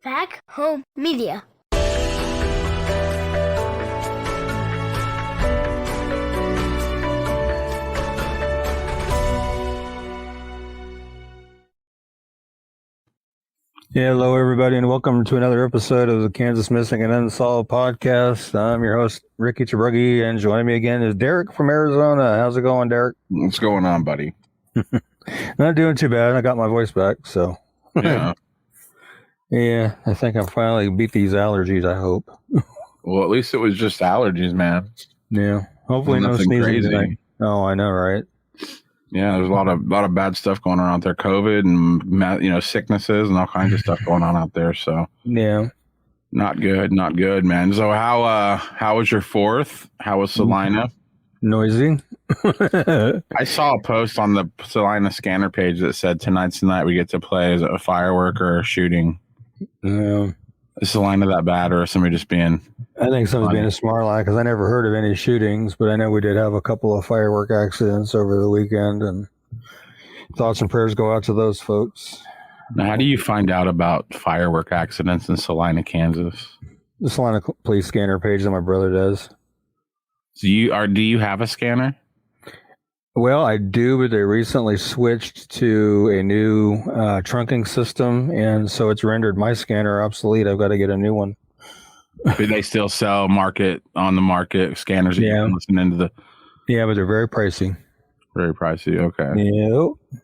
Back Home Media. Yeah, hello everybody, and welcome to another episode of the Kansas Missing and Unsolved podcast. I'm your host, Ricky Chabruggi, and joining me again is Derek from Arizona. How's it going, Derek? What's going on, buddy? Not doing too bad. I got my voice back, so Yeah. yeah, I think I finally beat these allergies. I hope. Well, at least it was just allergies, man. Yeah, hopefully no Nothing sneezing crazy. tonight. Oh, I know, right? Yeah, there's a lot of bad stuff going on out there, COVID and sicknesses and all kinds of stuff going on out there. So Yeah, not good, man. So how was your fourth? How was Salina? noisy. I saw a post on the Salina scanner page that said tonight's the night we get to play as a firework or a shooting. Yeah, Is Salina that bad, or is somebody just being? I think someone's being a smart aleck because I never heard of any shootings, but I know we did have a couple of firework accidents over the weekend, and thoughts and prayers go out to those folks. Now, how do you find out about firework accidents in Salina, Kansas? The Salina police scanner page that my brother does. Do you have a scanner? Well, I do, but they recently switched to a new trunking system, and so it's rendered my scanner obsolete. I've got to get a new one. Do they still sell on the market scanners that you can listen into the? Yeah, but they're very pricey. Very pricey. Okay. Yep.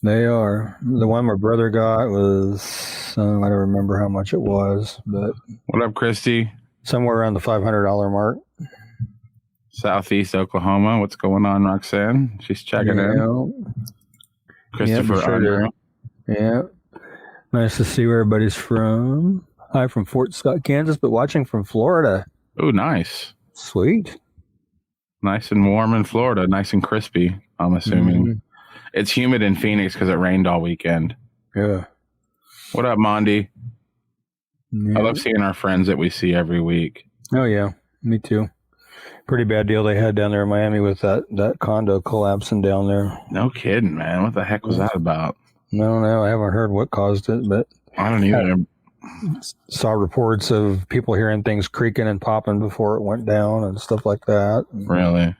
They are. The one my brother got was, I don't remember how much it was, but What up, Christy? somewhere around the $500 mark. Southeast Oklahoma. What's going on, Roxanne? She's checking in. Christopher Yep, sure Under. Yeah. Nice to see where everybody's from. Hi from Fort Scott, Kansas, but watching from Florida. Oh, nice. Sweet. Nice and warm in Florida. Nice and crispy, I'm assuming. Mhm. It's humid in Phoenix because it rained all weekend. Yeah. What up, Mondi? Yeah. I love seeing our friends that we see every week. Oh, yeah. Me too. Pretty bad deal they had down there in Miami with that condo collapsing down there. No kidding, man. What the heck was that about? No, I haven't heard what caused it, but I don't either. saw reports of people hearing things creaking and popping before it went down and stuff like that. Really?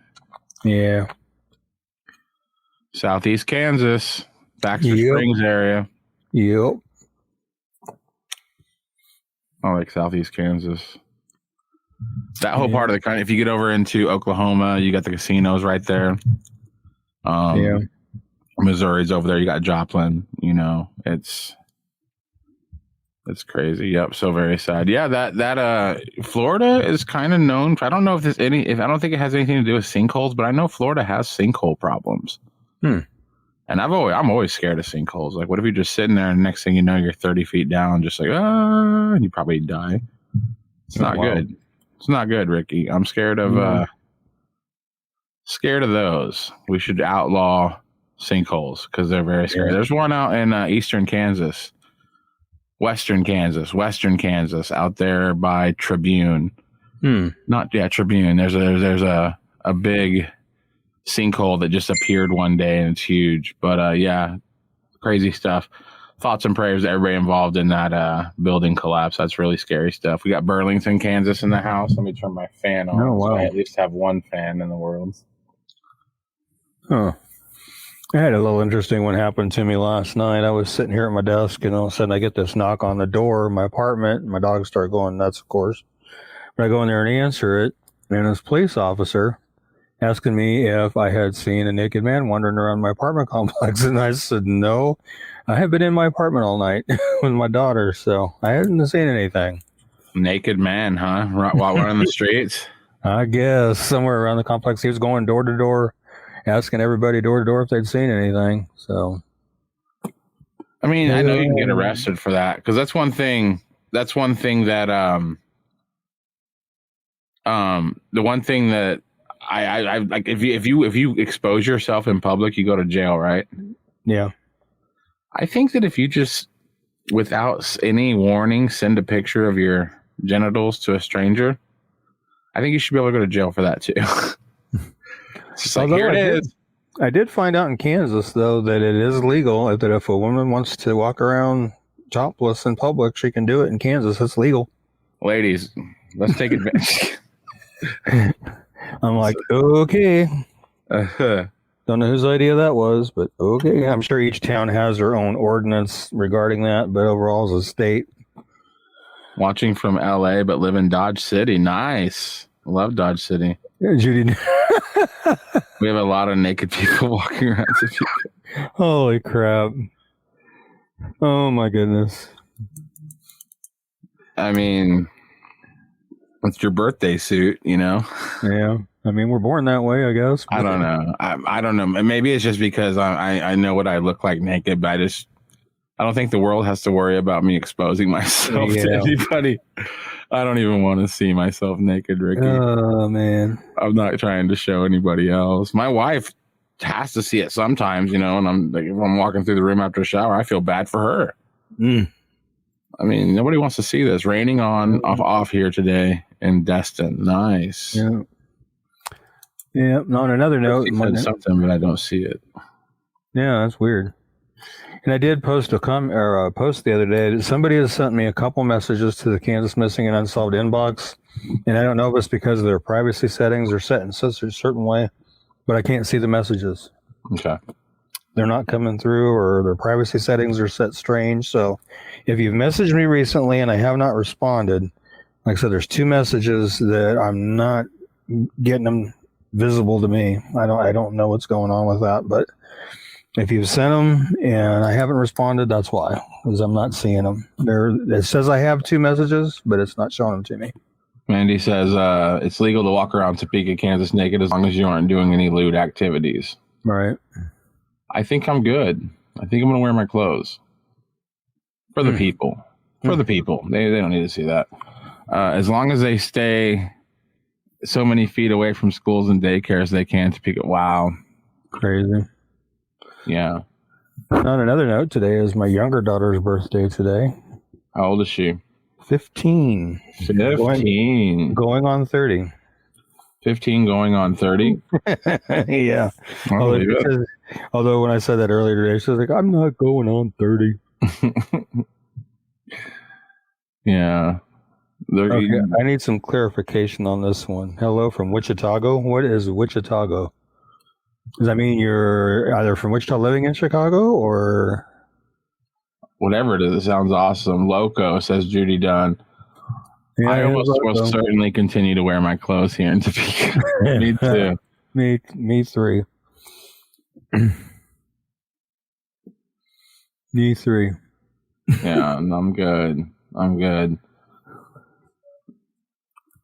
Yeah. Southeast Kansas, Baxter Yep. Springs area. Yep. I like Southeast Kansas. That whole part of the country. If you get over into Oklahoma, you got the casinos right there. Yeah. Missouri's over there. You got Joplin. It's crazy. Yep. So very sad. Yeah. That Florida is kind of known. I don't know if I don't think it has anything to do with sinkholes, but I know Florida has sinkhole problems. And I'm always scared of sinkholes. Like, what if you're just sitting there and next thing you know, you're 30 feet down, just like, and you probably die. It's not good. It's not good, Ricky. I'm scared of those. We should outlaw sinkholes because they're very scary. Yeah. There's one out in western Kansas, out there by Tribune. Tribune. There's a big sinkhole that just appeared one day and it's huge. But crazy stuff. Thoughts and prayers to everybody involved in that building collapse. That's really scary stuff. We got Burlington, Kansas in the house. Let me turn my fan on. Oh, wow. So I at least have one fan in the world. Huh. I had a little interesting one happen to me last night. I was sitting here at my desk, and all of a sudden I get this knock on the door of my apartment. My dogs start going nuts, of course. But I go in there and answer it, and this police officer asking me if I had seen a naked man wandering around my apartment complex. And I said, no, I have been in my apartment all night with my daughter, so I haven't seen anything. Naked man, huh? While we're on the streets? I guess somewhere around the complex. He was going door to door, asking everybody door to door if they'd seen anything. So, I mean, I know you can get arrested for that because that's one thing. That's one thing that the one thing that I like. If you expose yourself in public, you go to jail, right? Yeah. I think that if you just, without any warning, send a picture of your genitals to a stranger, I think you should be able to go to jail for that too. It's just like, here it is. I did find out in Kansas, though, that it is legal that if a woman wants to walk around topless in public, she can do it in Kansas. It's legal. Ladies, let's take advantage. I'm like, okay. Uh-huh. Don't know whose idea that was, but okay. I'm sure each town has their own ordinance regarding that, but overall as a state. Watching from LA, but live in Dodge City. Nice. Love Dodge City. Yeah, Judy. We have a lot of naked people walking around. Holy crap. Oh my goodness. I mean, it's your birthday suit, you know? Yeah. I mean, we're born that way, I guess. I don't know. I don't know. Maybe it's just because I know what I look like naked, but I don't think the world has to worry about me exposing myself to anybody. I don't even want to see myself naked, Ricky. Oh, man. I'm not trying to show anybody else. My wife has to see it sometimes, you know, and I'm like, if I'm walking through the room after a shower, I feel bad for her. I mean, nobody wants to see this. Raining off here today in Destin. Nice. Yeah. Yeah. On another note, something, but I don't see it. Yeah, that's weird. And I did post a post the other day. Somebody has sent me a couple messages to the Kansas Missing and Unsolved inbox, and I don't know if it's because of their privacy settings are set in such a certain way, but I can't see the messages. Okay. They're not coming through, or their privacy settings are set strange. So if you've messaged me recently and I have not responded, like I said, there's 2 messages that I'm not getting them visible to me. I don't know what's going on with that, but if you've sent them and I haven't responded, that's why, because I'm not seeing them. It says I have 2 messages, but it's not showing them to me. Mandy says it's legal to walk around Topeka, Kansas naked as long as you aren't doing any lewd activities. Right. I think I'm good. I think I'm going to wear my clothes. For the people. For the people. They don't need to see that. As long as they stay so many feet away from schools and daycares they can to pick it. Wow. Crazy. Yeah. On another note, today is my younger daughter's birthday today. How old is she? 15. 15. Going on 30. 15 going on 30? Yeah. Although when I said that earlier today, she was like, I'm not going on 30. Yeah. Okay, I need some clarification on this one. Hello from Wichita. What is Wichita? Does that mean you're either from Wichita living in Chicago or? Whatever it is, it sounds awesome. Loco, says Judy Dunn. Yeah, I almost will certainly continue to wear my clothes here in Topeka. Me too. Me 3. Me 3. Yeah, I'm good.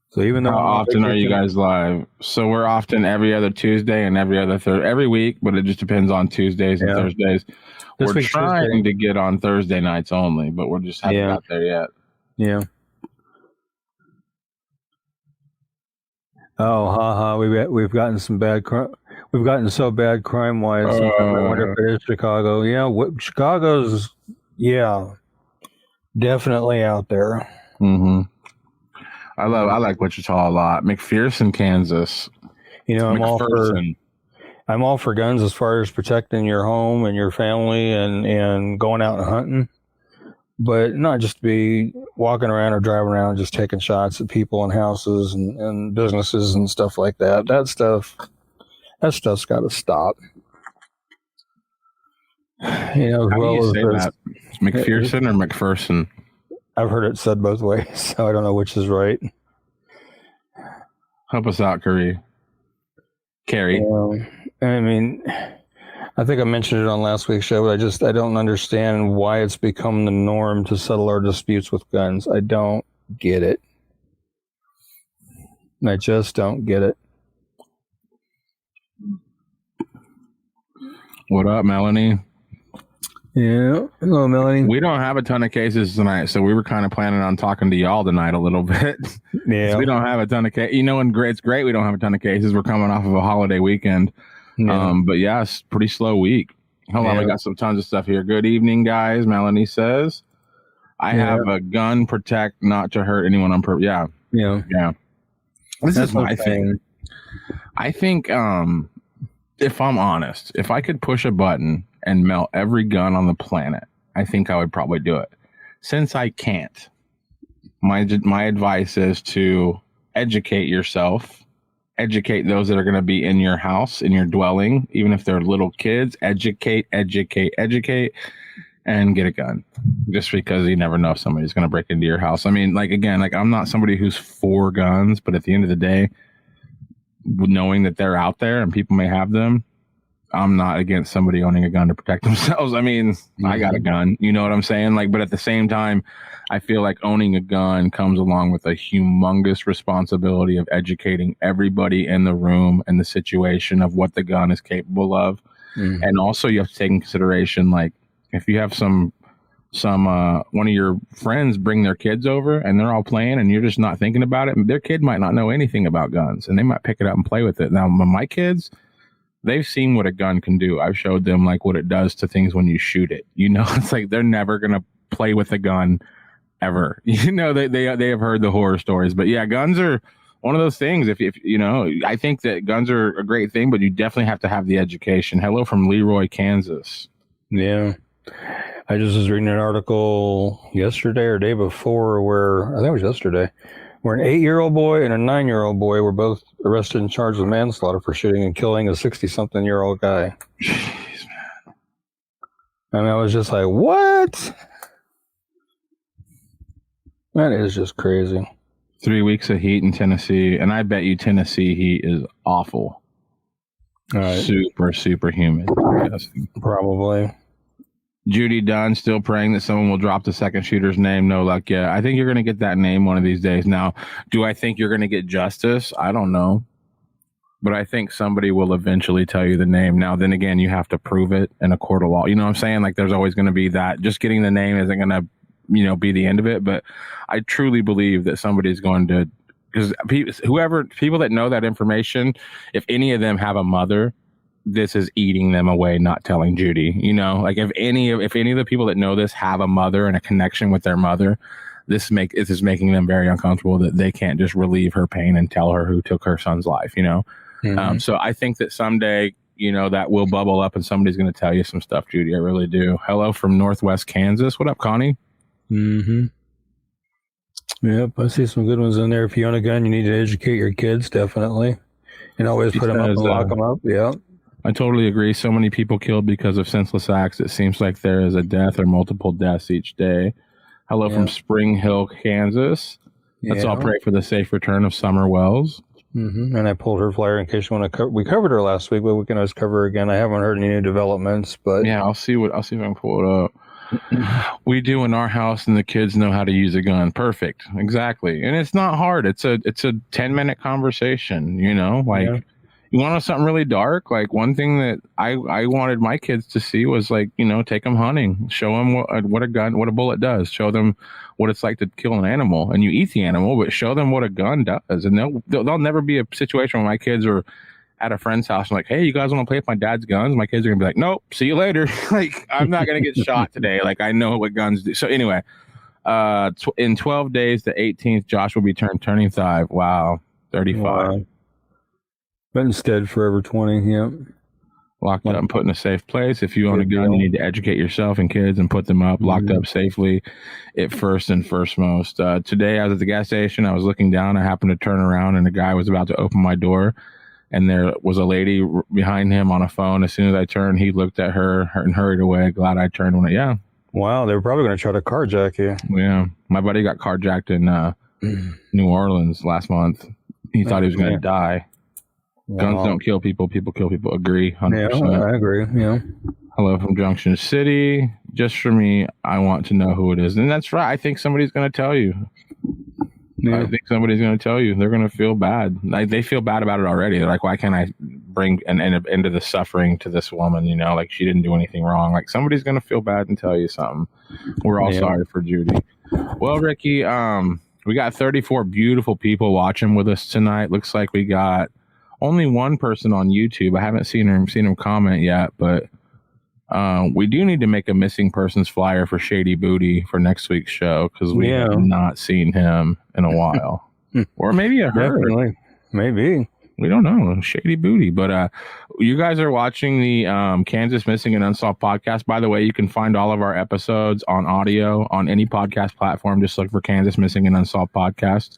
So even though how often are you guys live? So we're often every other Tuesday and every other every week, but it just depends on Tuesdays and Thursdays. We're trying to get on Thursday nights only, but we're just haven't got there yet. Yeah. Oh, haha! We've gotten some bad crime. We've gotten so bad crime wise. I wonder if it is Chicago. Yeah, Chicago's definitely out there. Mm-hmm. I like Wichita a lot. McPherson, Kansas. You know, I'm all for guns as far as protecting your home and your family and going out and hunting, but not just be walking around or driving around just taking shots at people and houses and businesses and stuff like that. That stuff's got to stop. You know, how do you say that? McPherson or McPherson? I've heard it said both ways, so I don't know which is right. Help us out, Carrie. I mean, I think I mentioned it on last week's show, but I don't understand why it's become the norm to settle our disputes with guns. I don't get it. I just don't get it. What up, Melanie? Yeah. Hello, Melanie. We don't have a ton of cases tonight, so we were kind of planning on talking to y'all tonight a little bit. Yeah. So we don't have a ton of cases. You know, and it's great we don't have a ton of cases. We're coming off of a holiday weekend. Yeah. But yeah, it's a pretty slow week. Hold on, we got some tons of stuff here. Good evening, guys. Melanie says, I have a gun, protect, not to hurt anyone on purpose. Yeah. This is my thing. I think, if I'm honest, if I could push a button and melt every gun on the planet, I think I would probably do it. since I can't, my advice is to educate yourself, educate those that are going to be in your house, in your dwelling, even if they're little kids. Educate, and get a gun. Just because you never know if somebody's going to break into your house. I mean, like, again, like, I'm not somebody who's for guns, but at the end of the day, knowing that they're out there and people may have them, I'm not against somebody owning a gun to protect themselves. I mean, I got a gun, you know what I'm saying? Like, but at the same time, I feel like owning a gun comes along with a humongous responsibility of educating everybody in the room and the situation of what the gun is capable of. And also you have to take in consideration, like, if you have some one of your friends bring their kids over and they're all playing and you're just not thinking about it, their kid might not know anything about guns and they might pick it up and play with it. Now, my kids, they've seen what a gun can do. I've showed them, like, what it does to things when you shoot it. You know, it's like they're never going to play with a gun ever. You know, they have heard the horror stories. But yeah, guns are one of those things. If you know, I think that guns are a great thing, but you definitely have to have the education. Hello from Leroy, Kansas. Yeah. I just was reading an article yesterday or day before where, I think it was yesterday, where an 8-year-old boy and a 9-year-old boy were both arrested and charged with manslaughter for shooting and killing a 60-something-year-old guy. Jeez, man. I mean, I was just like, what? That is just crazy. 3 weeks of heat in Tennessee, and I bet you Tennessee heat is awful. All right. Super, super humid. Probably. Judy Dunn still praying that someone will drop the second shooter's name. No luck yet. I think you're going to get that name one of these days. Now, do I think you're going to get justice? I don't know. But I think somebody will eventually tell you the name. Now, then again, you have to prove it in a court of law. You know what I'm saying? Like, there's always going to be that. Just getting the name isn't going to, you know, be the end of it. But I truly believe that somebody's going to, because people that know that information, if any of them have a mother, this is eating them away, not telling Judy. You know, like, if any of the people that know this have a mother and a connection with their mother, this is making them very uncomfortable that they can't just relieve her pain and tell her who took her son's life, you know? So I think that someday, you know, that will bubble up and somebody's going to tell you some stuff, Judy. I really do. Hello from Northwest Kansas. What up, Connie? Yep, I see some good ones in there. If you own a gun, you need to educate your kids, definitely. And always put them up and lock them up. Yeah. I totally agree. So many people killed because of senseless acts. It seems like there is a death or multiple deaths each day. Hello from Spring Hill, Kansas. Let's all pray for the safe return of Summer Wells. And I pulled her flyer in case you want to we covered her last week, but we can always cover her again. I haven't heard any new developments, but yeah, I'll see if I can pull it up. We do in our house, and the kids know how to use a gun. Perfect. Exactly. And it's not hard. It's a 10-minute conversation, you know, like, you want to know something really dark? Like, one thing that I wanted my kids to see was, like, you know, take them hunting, show them what a bullet does, show them what it's like to kill an animal, and you eat the animal, but show them what a gun does. And there'll never be a situation where my kids are at a friend's house and like, hey, you guys want to play with my dad's guns? My kids are gonna be like, nope, see you later. Like, I'm not gonna get shot today. Like, I know what guns do. So anyway, in 12 days, the 18th, Josh will be turning 5. Wow, 35. Wow. But instead, forever 20. Yep. Locked up and put in a safe place. If you own a gun, you need to educate yourself and kids and put them up, locked up safely at first and firstmost. Today, I was at the gas station. I was looking down. I happened to turn around, and a guy was about to open my door. And there was a lady behind him on a phone. As soon as I turned, he looked at her and hurried away. Glad I turned when Wow, they were probably going to try to carjack you. Yeah. My buddy got carjacked in New Orleans last month. He thought he was going to die. Wow. Guns don't kill people. People kill people. Agree. 100%. Yeah, I agree. Yeah. Hello from Junction City. Just for me, I want to know who it is. And that's right. I think somebody's going to tell you. Yeah. I think somebody's going to tell you. They're going to feel bad. Like, they feel bad about it already. They're like, why can't I bring an end of the suffering to this woman? You know, like, she didn't do anything wrong. Like, somebody's going to feel bad and tell you something. We're all sorry for Judy. Well, Ricky, we got 34 beautiful people watching with us tonight. Looks like we got only one person on YouTube. I haven't seen him comment yet, but we do need to make a missing persons flyer for Shady Booty for next week's show, because we have not seen him in a while. Or maybe a herd. Definitely. Maybe. We don't know. Shady booty. But you guys are watching the Kansas Missing and Unsolved podcast. By the way, you can find all of our episodes on audio on any podcast platform. Just look for Kansas Missing and Unsolved podcast.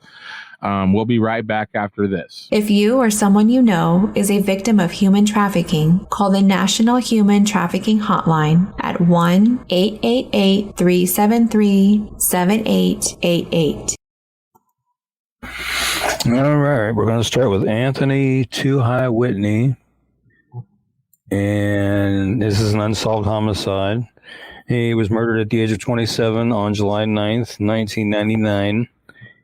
We'll be right back after this. If you or someone you know is a victim of human trafficking, call the National Human Trafficking Hotline at 1-888-373-7888. All right, we're going to start with Anthony Too High Whitney, and this is an unsolved homicide. He was murdered at the age of 27 on July 9th, 1999,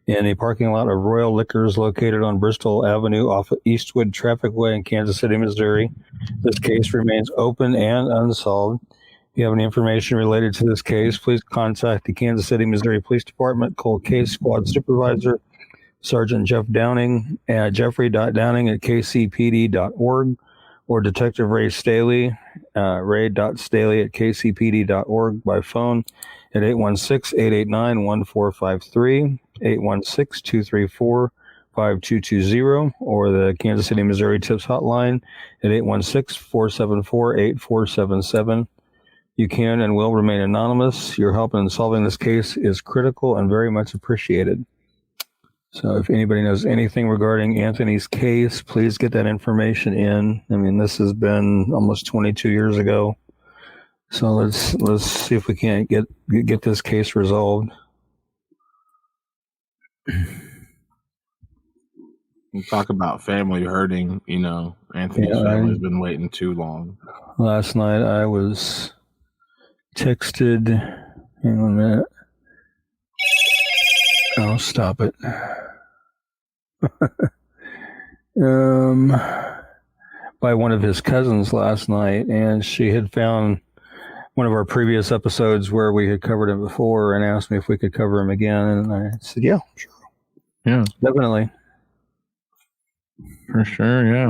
in a parking lot of Royal Liquors located on Bristol Avenue off of Eastwood Trafficway in Kansas City, Missouri. This case remains open and unsolved. If you have any information related to this case, please contact the Kansas City, Missouri Police Department, call Case Squad Supervisor Sergeant Jeff Downing at jeffrey.downing@kcpd.org, or Detective Ray Staley, ray.staley@kcpd.org by phone at 816-889-1453, 816-234-5220, or the Kansas City, Missouri Tips Hotline at 816-474-8477. You can and will remain anonymous. Your help in solving this case is critical and very much appreciated. So if anybody knows anything regarding Anthony's case, please get that information in. I mean, this has been almost 22 years ago. So let's see if we can't get this case resolved. You talk about family hurting, Anthony's family's been waiting too long. Last night I was texted, hang on a minute. I'll stop it. By one of his cousins last night, and she had found one of our previous episodes where we had covered him before and asked me if we could cover him again, and I said, yeah, sure. Yeah, definitely. For sure, yeah.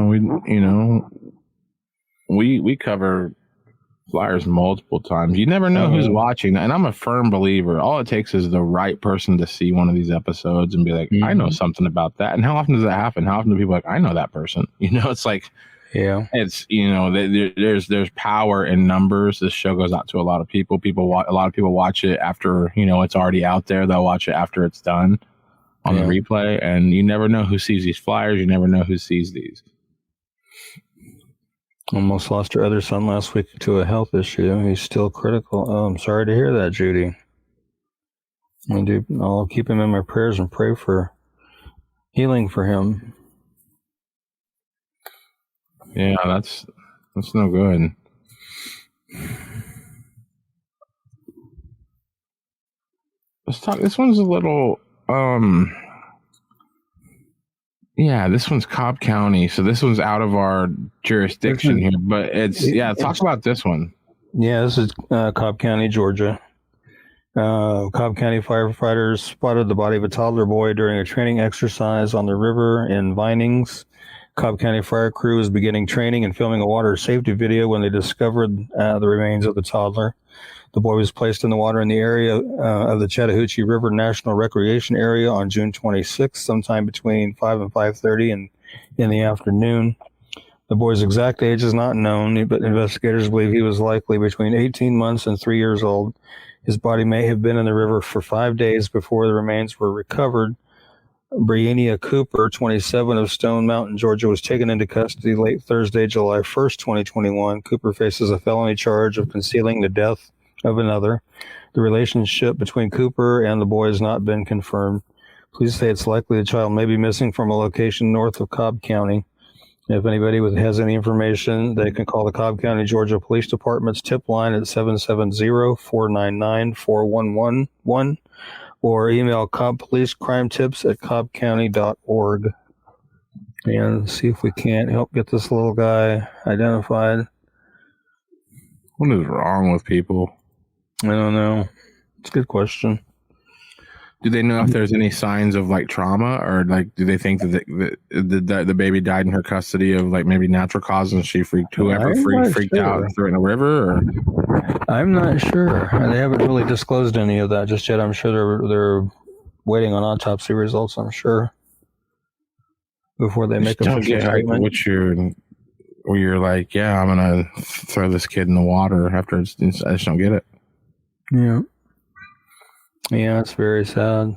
We cover flyers multiple times. You never know who's watching, and I'm a firm believer. All it takes is the right person to see one of these episodes and be like, I know something about that. And how often does that happen? How often do people like, I know that person? It's like, yeah, it's there's power in numbers. This show goes out to a lot of people. A lot of people watch it after it's already out there. They'll watch it after it's done on the replay, and you never know who sees these flyers. You never know who sees these. Almost lost her other son last week to a health issue. He's still critical. Oh, I'm sorry to hear that, Judy. I'll keep him in my prayers and pray for healing for him. Yeah, that's no good. Let's talk. This one's a little. Yeah, this one's Cobb County, so this one's out of our jurisdiction here. But talk about this one. Yeah, this is Cobb County, Georgia. Cobb County firefighters spotted the body of a toddler boy during a training exercise on the river in Vinings. Cobb County fire crew was beginning training and filming a water safety video when they discovered the remains of the toddler. The boy was placed in the water in the area of the Chattahoochee River National Recreation Area on June 26th, sometime between 5 and 5:30 in the afternoon. The boy's exact age is not known, but investigators believe he was likely between 18 months and 3 years old. His body may have been in the river for 5 days before the remains were recovered. Brianna Cooper, 27, of Stone Mountain, Georgia, was taken into custody late Thursday, July 1st, 2021. Cooper faces a felony charge of concealing the death of another. The relationship between Cooper and the boy has not been confirmed. Police say it's likely the child may be missing from a location north of Cobb County. If anybody has any information, they can call the Cobb County, Georgia Police Department's tip line at 770-499-4111 or email Cobb Police Crime Tips at cobbcounty.org and see if we can't help get this little guy identified. What is wrong with people? I don't know. It's a good question. Do they know if there's any signs of like trauma, or like do they think that the baby died in her custody of like maybe natural causes and she freaked out and threw it in the river? Or? I'm not sure. They haven't really disclosed any of that just yet. I'm sure they're waiting on autopsy results. I'm sure. before they make don't official get like statement. where you're like, yeah, I'm gonna throw this kid in the water after I just don't get it. Yeah. Yeah, it's very sad.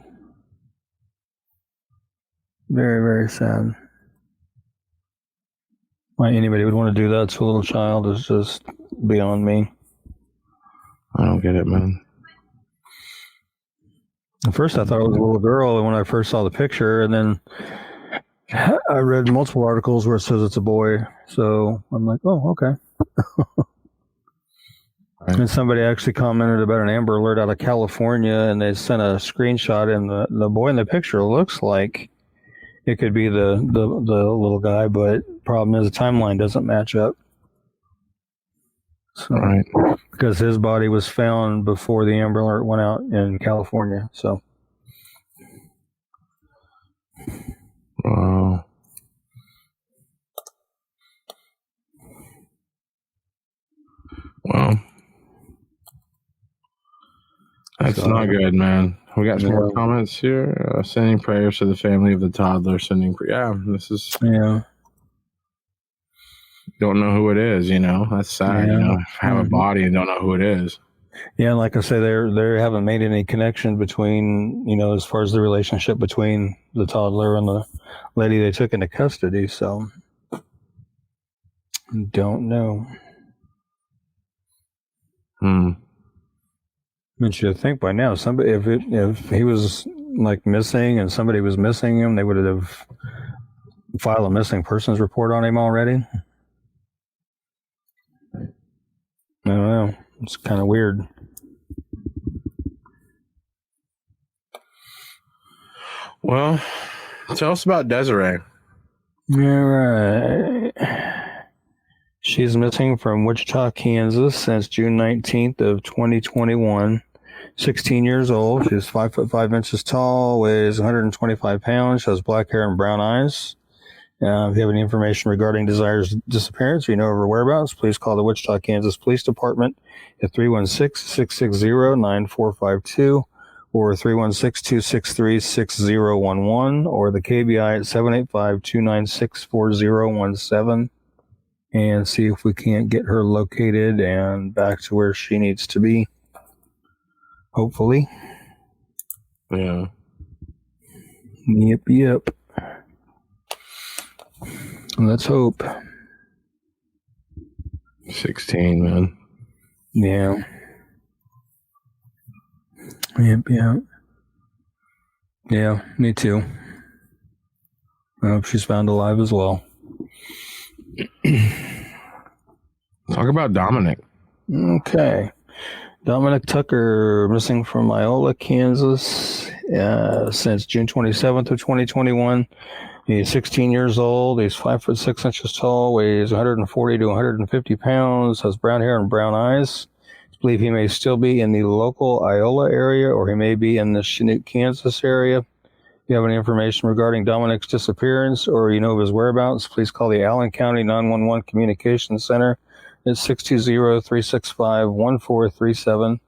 Very, very sad. Why anybody would want to do that to a little child is just beyond me. I don't get it, man. At first, I thought it was a little girl when I first saw the picture, and then I read multiple articles where it says it's a boy. So I'm like, oh, okay. Right. And somebody actually commented about an Amber Alert out of California, and they sent a screenshot, and the boy in the picture looks like it could be the little guy, but problem is the timeline doesn't match up. So, Right. Because his body was found before the Amber Alert went out in California. So. Wow. Well, that's not good, man. We got some more comments here. Sending prayers to the family of the toddler. This is. Yeah. Don't know who it is, That's sad, Have a body and don't know who it is. Yeah, like I say, they haven't made any connection between, as far as the relationship between the toddler and the lady they took into custody. So, don't know. I should think by now, somebody, if he was like missing and somebody was missing him, they would have filed a missing persons report on him already. I don't know. It's kind of weird. Well, tell us about Dezire. All right. She's missing from Wichita, Kansas since June 19th of 2021. 16 years old. She's 5 foot 5 inches tall, weighs 125 pounds, has black hair and brown eyes. If you have any information regarding Dezire's disappearance or you know of her whereabouts, please call the Wichita, Kansas Police Department at 316-660-9452 or 316-263-6011 or the KBI at 785-296-4017 and see if we can't get her located and back to where she needs to be. Hopefully. Yeah. Yep. Let's hope. 16, man. Yeah. Yep. Yeah, me too. I hope she's found alive as well. Talk about Dominic. Okay. Dominic Tucker, missing from Iola, Kansas, since June 27th of 2021. He's 16 years old. He's 5 foot 6 inches tall, weighs 140 to 150 pounds, has brown hair and brown eyes. I believe he may still be in the local Iola area, or he may be in the Chinook, Kansas area. If you have any information regarding Dominic's disappearance, or you know of his whereabouts, please call the Allen County 911 Communications Center at 620-365-1437.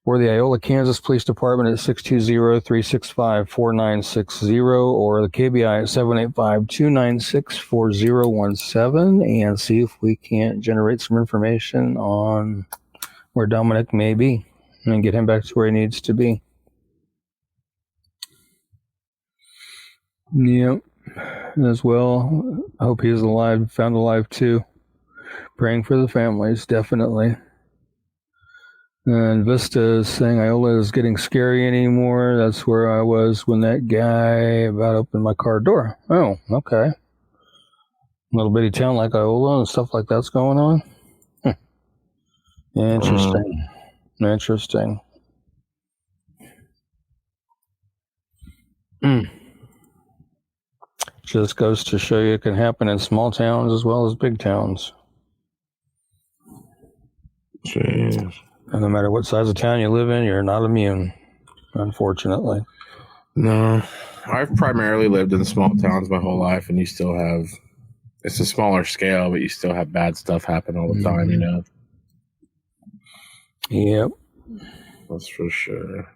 Or the Iola, Kansas Police Department at 620-365-4960 or the KBI at 785-296-4017 and see if we can't generate some information on where Dominic may be and get him back to where he needs to be. Yep. As well, I hope he's alive, found alive too. Praying for the families, definitely. And Vista is saying Iola is getting scary anymore. That's where I was when that guy about opened my car door. Oh, okay. Little bitty town like Iola and stuff like that's going on. Interesting. Interesting. Just goes to show you it can happen in small towns as well as big towns. Jeez. And no matter what size of town you live in, you're not immune, unfortunately. No. I've primarily lived in small towns my whole life, and you still have, it's a smaller scale, but you still have bad stuff happen all the time, you know? Yep. That's for sure.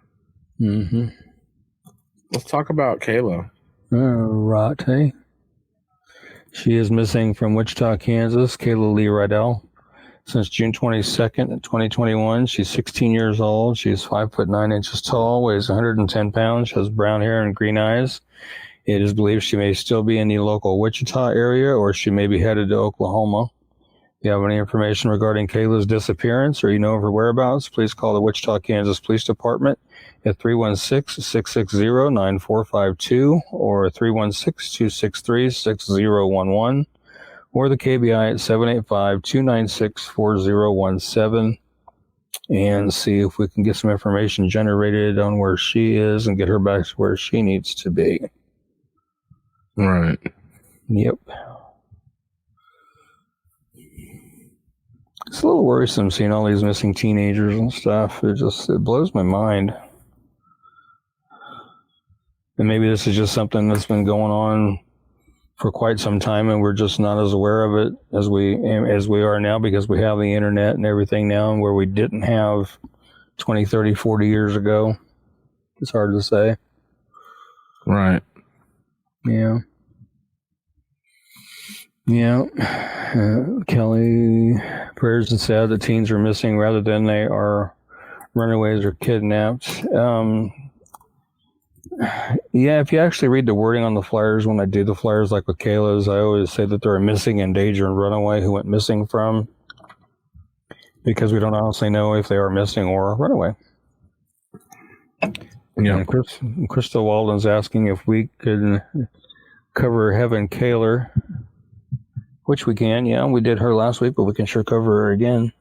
Mm-hmm. Let's talk about Kayla. Right, hey. She is missing from Wichita, Kansas. Kayal Lee Riedel. Since June 22nd, 2021, she's 16 years old. She's 5'9" tall, weighs 110 pounds, has brown hair and green eyes. It is believed she may still be in the local Wichita area, or she may be headed to Oklahoma. If you have any information regarding Kayla's disappearance or you know of her whereabouts, please call the Wichita, Kansas Police Department at 316-660-9452 or 316-263-6011. Or the KBI at 785-296-4017 and see if we can get some information generated on where she is and get her back to where she needs to be. Right. Yep. It's a little worrisome seeing all these missing teenagers and stuff. It blows my mind. And maybe this is just something that's been going on for quite some time, and we're just not as aware of it as we are now because we have the internet and everything now, and where we didn't have 20, 30, 40 years ago. It's hard to say. Right. Yeah. Kelly, prayers and sad that teens are missing rather than they are runaways or kidnapped. Yeah, if you actually read the wording on the flyers, when I do the flyers, like with Kayla's, I always say that they're a missing, in danger, and runaway who went missing from, because we don't honestly know if they are missing or a runaway. Yeah. And Crystal Walden's asking if we could cover Heaven Kaler, which we can. Yeah, we did her last week, but we can sure cover her again.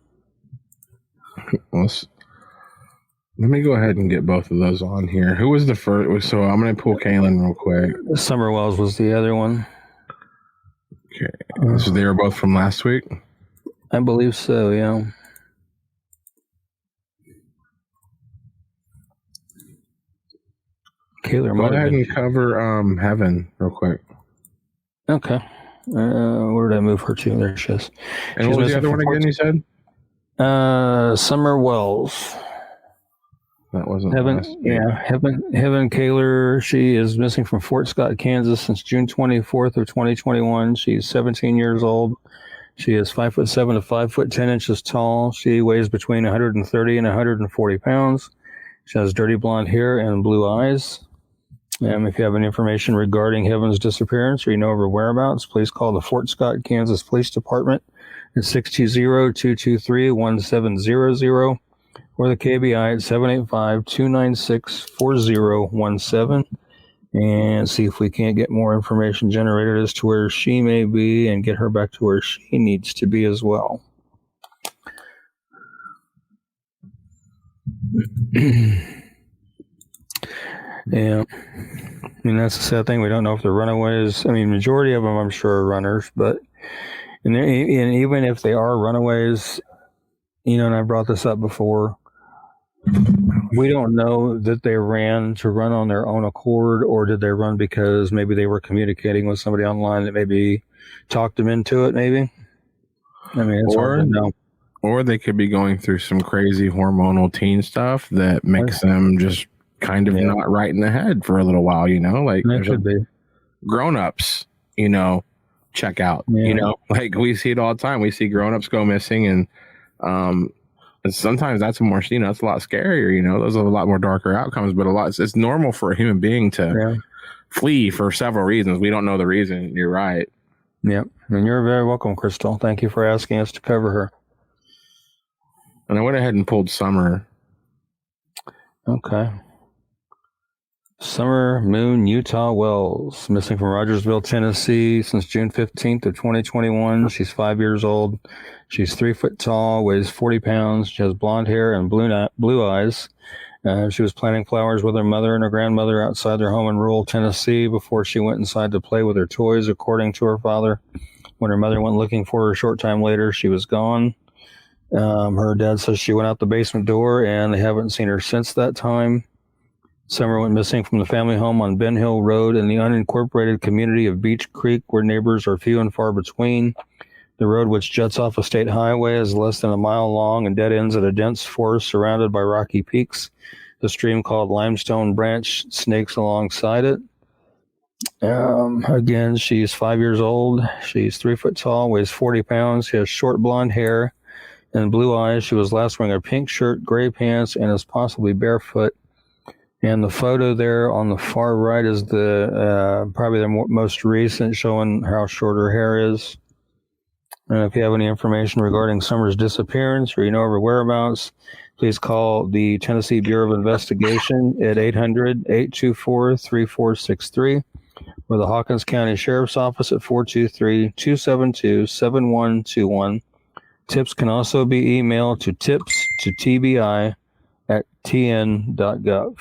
Let me go ahead and get both of those on here. Who was the first? So I'm going to pull Kaylin real quick. Summer Wells was the other one. Okay. So they were both from last week? I believe so, yeah. Kaylor, go ahead and cover Heaven real quick. Okay. Where did I move her to? There she is. And what was the other one again you said? Summer Wells. That wasn't Heaven Kaler. She is missing from Fort Scott, Kansas since June 24th of 2021. She's 17 years old. She is 5'7" to 5'10" tall. She weighs between 130 and 140 pounds. She has dirty blonde hair and blue eyes. If you have any information regarding Heaven's disappearance or you know of her whereabouts, please call the Fort Scott, Kansas Police Department at 620-223-1700. or the KBI at 785-296-4017 and see if we can't get more information generated as to where she may be and get her back to where she needs to be as well. Yeah. I mean, that's the sad thing. We don't know if they're runaways. I mean, majority of them, I'm sure, are runners, but and even if they are runaways, you know, and I brought this up before, we don't know that they ran to run on their own accord, or did they run because maybe they were communicating with somebody online that maybe talked them into it, maybe. I mean, it's hard to know. Or they could be going through some crazy hormonal teen stuff that makes them just kind of not right in the head for a little while, you know? Like, it could be. Grown-ups, you know, check out, you know? Like, we see it all the time. We see grown-ups go missing, and sometimes that's more, you know, it's a lot scarier, you know? Those are a lot more darker outcomes, but it's normal for a human being to flee for several reasons. We don't know the reason. You're right. Yep. And you're very welcome, Crystal. Thank you for asking us to cover her. And I went ahead and pulled Summer. Okay. Summer Moon Utah Wells, missing from Rogersville, Tennessee since June 15th of 2021. She's 5 years old. She's 3 foot tall, weighs 40 pounds. She has blonde hair and blue eyes. She was planting flowers with her mother and her grandmother outside their home in rural Tennessee before she went inside to play with her toys, according to her father. When her mother went looking for her a short time later, she was gone. Her dad says she went out the basement door, and they haven't seen her since that time. Summer went missing from the family home on Ben Hill Road in the unincorporated community of Beach Creek, where neighbors are few and far between. The road, which juts off a state highway, is less than a mile long and dead ends at a dense forest surrounded by rocky peaks. The stream called Limestone Branch snakes alongside it. Again, she's 5 years old. She's 3 foot tall, weighs 40 pounds. She has short blonde hair and blue eyes. She was last wearing a pink shirt, gray pants, and is possibly barefoot. And the photo there on the far right is the probably the most recent, showing how short her hair is. And if you have any information regarding Summer's disappearance or you know her whereabouts, please call the Tennessee Bureau of Investigation at 800-824-3463 or the Hawkins County Sheriff's Office at 423-272-7121. Tips can also be emailed to tips@tbi.tn.gov.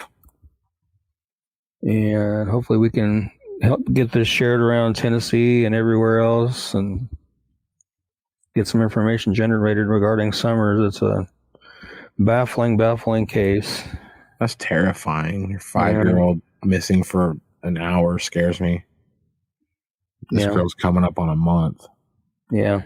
And hopefully we can help get this shared around Tennessee and everywhere else and get some information generated regarding Summers. It's a baffling case. That's terrifying. Your 5-year-old missing for an hour scares me. This girl's coming up on a month. Yeah.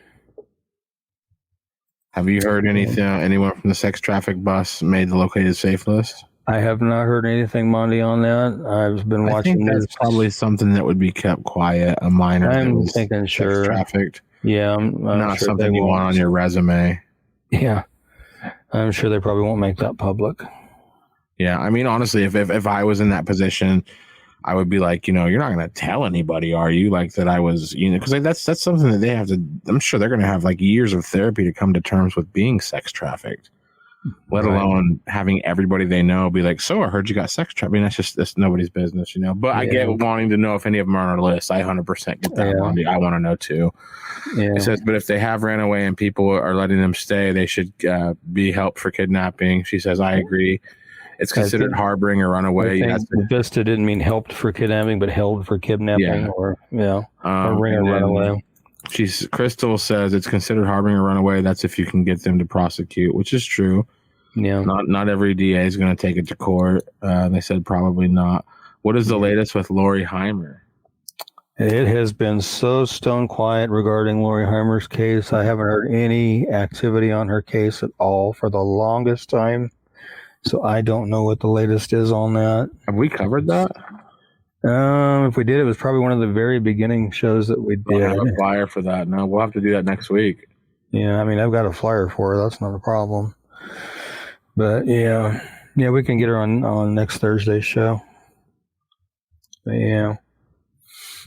Have you heard anything? Anyone from the sex traffic bus made the located safe list? I have not heard anything, Monty, on that. I've been watching. I think that's probably something that would be kept quiet. A minor. I'm thinking sex trafficked. Yeah, I'm not sure something you want on your resume. Yeah, I'm sure they probably won't make that public. Yeah, I mean, honestly, if I was in that position, I would be like, you're not going to tell anybody, are you? Like that I was, because that's something that they have to. I'm sure they're going to have like years of therapy to come to terms with being sex trafficked. Let alone having everybody they know be like, so I heard you got sex trafficked. I mean, that's nobody's business, But I get wanting to know if any of them are on our list. I 100% get that, Monty. I want to know too. Yeah. It says, but if they have ran away and people are letting them stay, they should be helped for kidnapping. She says, I agree. It's considered harboring a runaway. Vista didn't mean helped for kidnapping, but held for kidnapping or runaway. Crystal says it's considered harboring a runaway. That's if you can get them to prosecute, which is true. Yeah. Not every DA is going to take it to court. They said probably not. What is the latest with Lori Heimer? It has been so stone quiet regarding Lori Heimer's case. I haven't heard any activity on her case at all for the longest time. So I don't know what the latest is on that. Have we covered that? If we did, it was probably one of the very beginning shows that we did. I have a flyer for that. No, we'll have to do that next week. Yeah, I mean, I've got a flyer for her. That's not a problem. But yeah, we can get her on next Thursday's show. But yeah,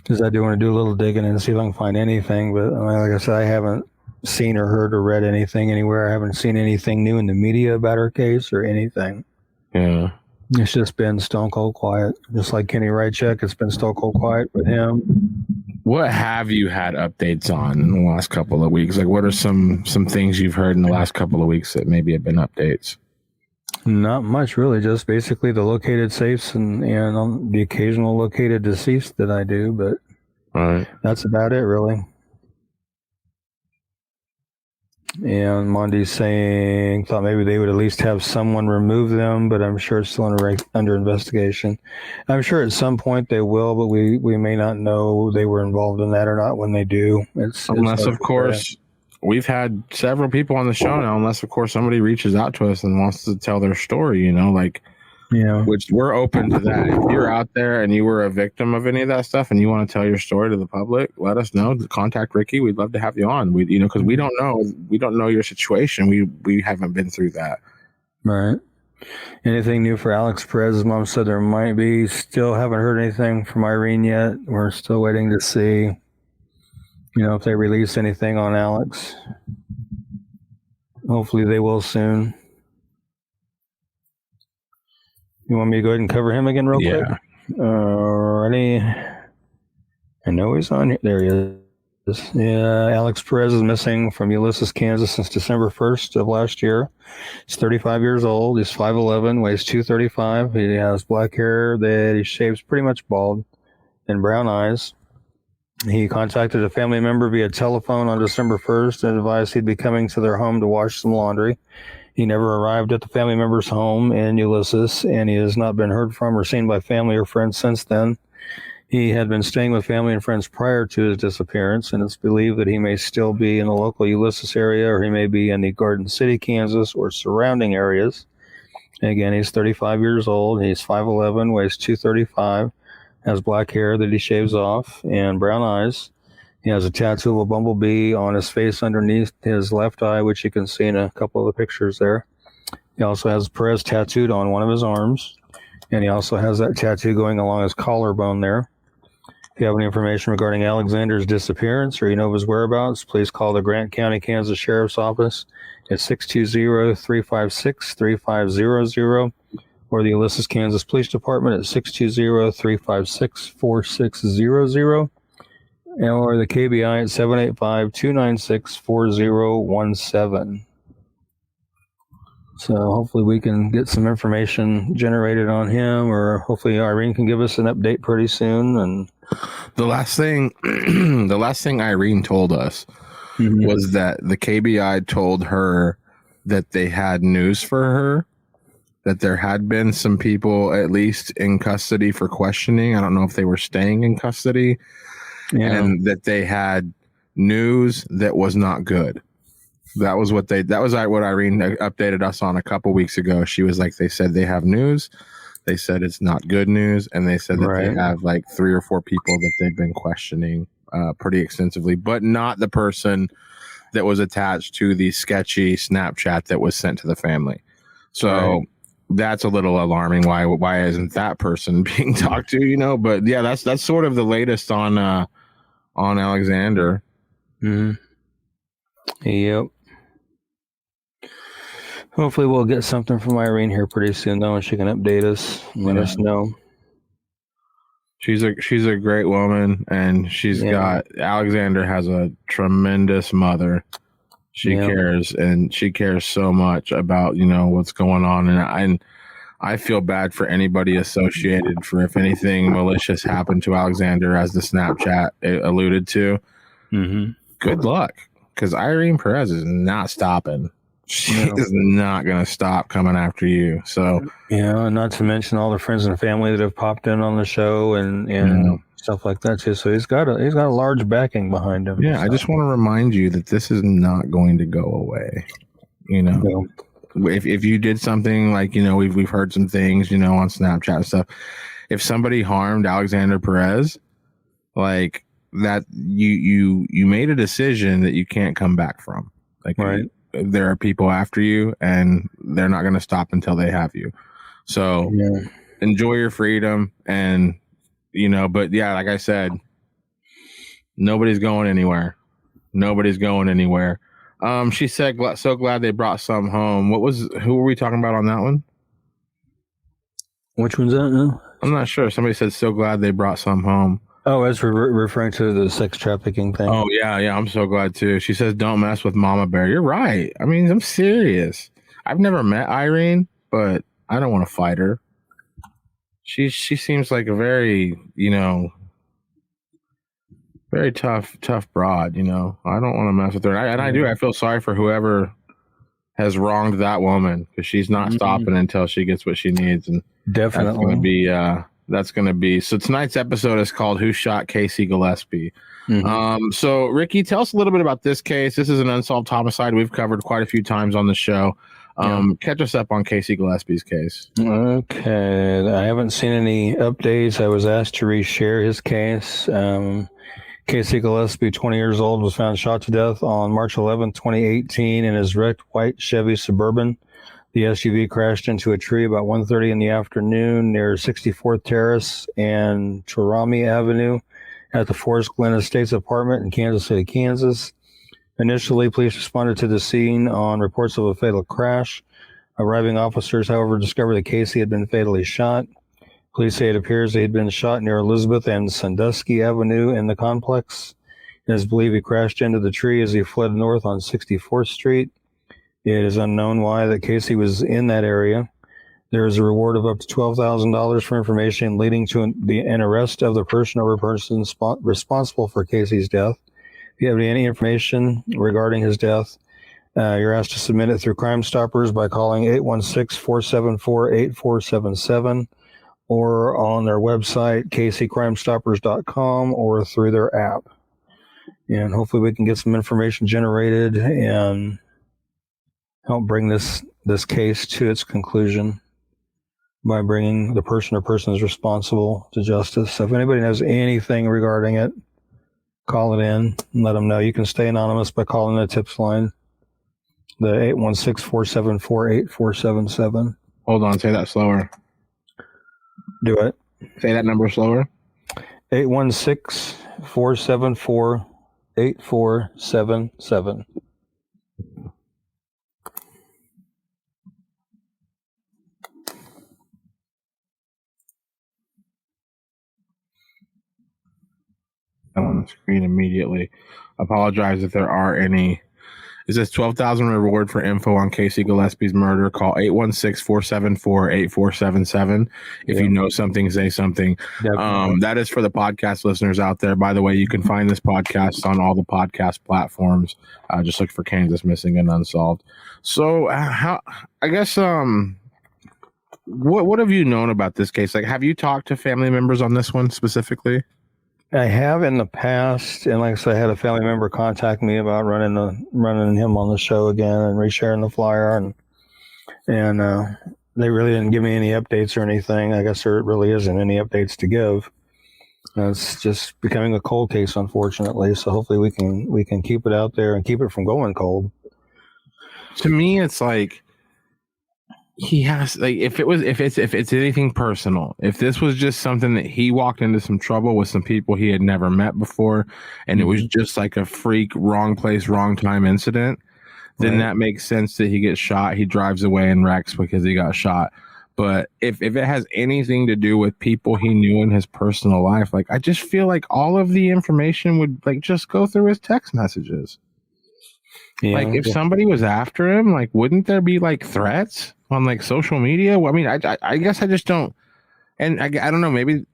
because I do want to do a little digging and see if I can find anything. But like I said, I haven't seen or heard or read anything anywhere. I haven't seen anything new in the media about her case or anything. Yeah. It's just been stone cold quiet. Just like Kenny Rychek, it's been stone cold quiet with him. What have you had updates on in the last couple of weeks? Like, what are some things you've heard in the last couple of weeks that maybe have been updates? Not much, really. Just basically the located safes and the occasional located deceased that I do. But that's about it, really. And Monty's saying, thought maybe they would at least have someone remove them, but I'm sure it's still under investigation. I'm sure at some point they will, but we may not know they were involved in that or not when they do. Unless, of course, we've had several people on the show now, unless, of course, somebody reaches out to us and wants to tell their story, which we're open to that. If you're out there and you were a victim of any of that stuff and you want to tell your story to the public, let us know. Contact Ricky. We'd love to have you on. Because we don't know your situation. We haven't been through that. Right. Anything new for Alex Perez? His mom said there might be. Still haven't heard anything from Irene yet. We're still waiting to see, if they release anything on Alex. Hopefully they will soon. You want me to go ahead and cover him again real quick? Alrighty. I know he's on here. There he is. Yeah, Alex Perez is missing from Ulysses, Kansas since December 1st of last year. He's 35 years old. He's 5'11", weighs 235. He has black hair that he shaves pretty much bald and brown eyes. He contacted a family member via telephone on December 1st and advised he'd be coming to their home to wash some laundry. He never arrived at the family member's home in Ulysses, and he has not been heard from or seen by family or friends since then. He had been staying with family and friends prior to his disappearance, and it's believed that he may still be in the local Ulysses area, or he may be in the Garden City, Kansas, or surrounding areas. Again, he's 35 years old. He's 5'11", weighs 235. has black hair that he shaves off and brown eyes. He has a tattoo of a bumblebee on his face underneath his left eye, which you can see in a couple of the pictures there. He also has Perez tattooed on one of his arms, and he also has that tattoo going along his collarbone there. If you have any information regarding Alexander's disappearance or you know of his whereabouts, please call the Grant County, Kansas Sheriff's Office at 620-356-3500 or the Ulysses, Kansas Police Department at 620-356-4600 or the KBI at 785-296-4017. So hopefully we can get some information generated on him, or hopefully Irene can give us an update pretty soon. And the last thing Irene told us was that the KBI told her that they had news for her, that there had been some people at least in custody for questioning. I don't know if they were staying in custody, and that they had news that was not good. That was what Irene updated us on a couple weeks ago. She was like, they said they have news. They said it's not good news. And they said that they have like 3 or 4 people that they've been questioning pretty extensively, but not the person that was attached to the sketchy Snapchat that was sent to the family. So that's a little alarming. Why isn't that person being talked to, you know? But yeah, that's sort of the latest on Alexander. Yep. Hopefully we'll get something from Irene here pretty soon, though, and she can update us and let us know. She's a great woman, and Alexander has a tremendous mother. She cares, and she cares so much about, you know, what's going on. And I feel bad for anybody associated for if anything malicious happened to Alexander, as the Snapchat alluded to. Good luck, because Irene Perez is not stopping. She is not going to stop coming after you. So not to mention all the friends and family that have popped in on the show and stuff like that too. So he's got a large backing behind him. Yeah, so. I just want to remind you that this is not going to go away. You know, if you did something like, you know, we've heard some things, you know, on Snapchat and stuff. If somebody harmed Alexander Perez, like that, you made a decision that you can't come back from. Like, there are people after you, and they're not going to stop until they have you. So enjoy your freedom, and, you know, but yeah, like I said, nobody's going anywhere. She said, so glad they brought some home. Who were we talking about on that one? Which one's that? I'm not sure. Somebody said, so glad they brought some home. Oh, that's referring to the sex trafficking thing. Oh, yeah. I'm so glad, too. She says, don't mess with Mama Bear. You're right. I mean, I'm serious. I've never met Irene, but I don't want to fight her. She seems like a very, you know, very tough broad, you know. I don't want to mess with her. I feel sorry for whoever has wronged that woman, because she's not stopping until she gets what she needs. And definitely. That's going to be. So tonight's episode is called Who Shot Casey Gillespie? So, Ricky, tell us a little bit about this case. This is an unsolved homicide we've covered quite a few times on the show. Catch us up on Casey Gillespie's case. Okay. I haven't seen any updates. I was asked to reshare his case. Casey Gillespie, 20 years old, was found shot to death on March 11, 2018 in his wrecked white Chevy Suburban. The SUV crashed into a tree about 1:30 in the afternoon near 64th Terrace and Chorami Avenue at the Forest Glen Estates apartment in Kansas City, Kansas. Initially, police responded to the scene on reports of a fatal crash. Arriving officers, however, discovered that Casey had been fatally shot. Police say it appears he had been shot near Elizabeth and Sandusky Avenue in the complex. It is believed he crashed into the tree as he fled north on 64th Street. It is unknown why that Casey was in that area. There is a reward of up to $12,000 for information leading to an arrest of the person or persons responsible for Casey's death. If you have any information regarding his death, you're asked to submit it through Crime Stoppers by calling 816-474-8477 or on their website, kccrimestoppers.com, or through their app. And hopefully we can get some information generated and help bring this case to its conclusion. by bringing the person or persons responsible to justice. So if anybody knows anything regarding it, call it in and let them know. You can stay anonymous by calling the tips line, the 816-474-8477. Hold on, say that slower. Do it. Say that number slower. 816-474-8477. On the screen immediately. Apologize if there are any. It says 12,000 reward for info on Casey Gillespie's murder. Call 816-474-8477. If you know something, say something. That is for the podcast listeners out there. By the way, you can find this podcast on all the podcast platforms. Just look for Kansas Missing and Unsolved. So, what have you known about this case? Like, have you talked to family members on this one specifically? I have in the past, and like I said, I had a family member contact me about running him on the show again and resharing the flyer, and they really didn't give me any updates or anything. I guess there really isn't any updates to give. It's just becoming a cold case, unfortunately. So hopefully we can keep it out there and keep it from going cold. To me, it's like he has, like, if it's anything personal, if this was just something that he walked into some trouble with some people he had never met before, and it was just like a freak, wrong place, wrong time incident, then that makes sense that he gets shot. He drives away and wrecks because he got shot. But if it has anything to do with people he knew in his personal life, like, I just feel like all of the information would, like, just go through his text messages. Yeah. Like, if somebody was after him, like, wouldn't there be, like, threats on, like, social media? Well, I mean, I guess I just don't. And I don't know. Maybe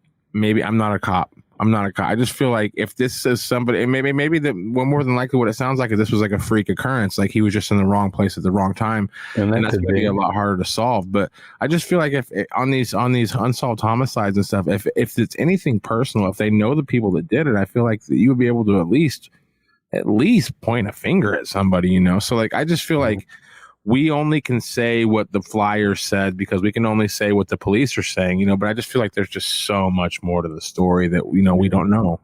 I'm not a cop. I just feel like if this is somebody, and maybe more than likely what it sounds like is this was like a freak occurrence. Like, he was just in the wrong place at the wrong time, and that's going to be a lot harder to solve. But I just feel like if on these unsolved homicides and stuff, if it's anything personal, if they know the people that did it, I feel like you would be able to at least point a finger at somebody, you know? So, like, I just feel like we only can say what the flyer said because we can only say what the police are saying, you know, but I just feel like there's just so much more to the story that, you know, we don't know.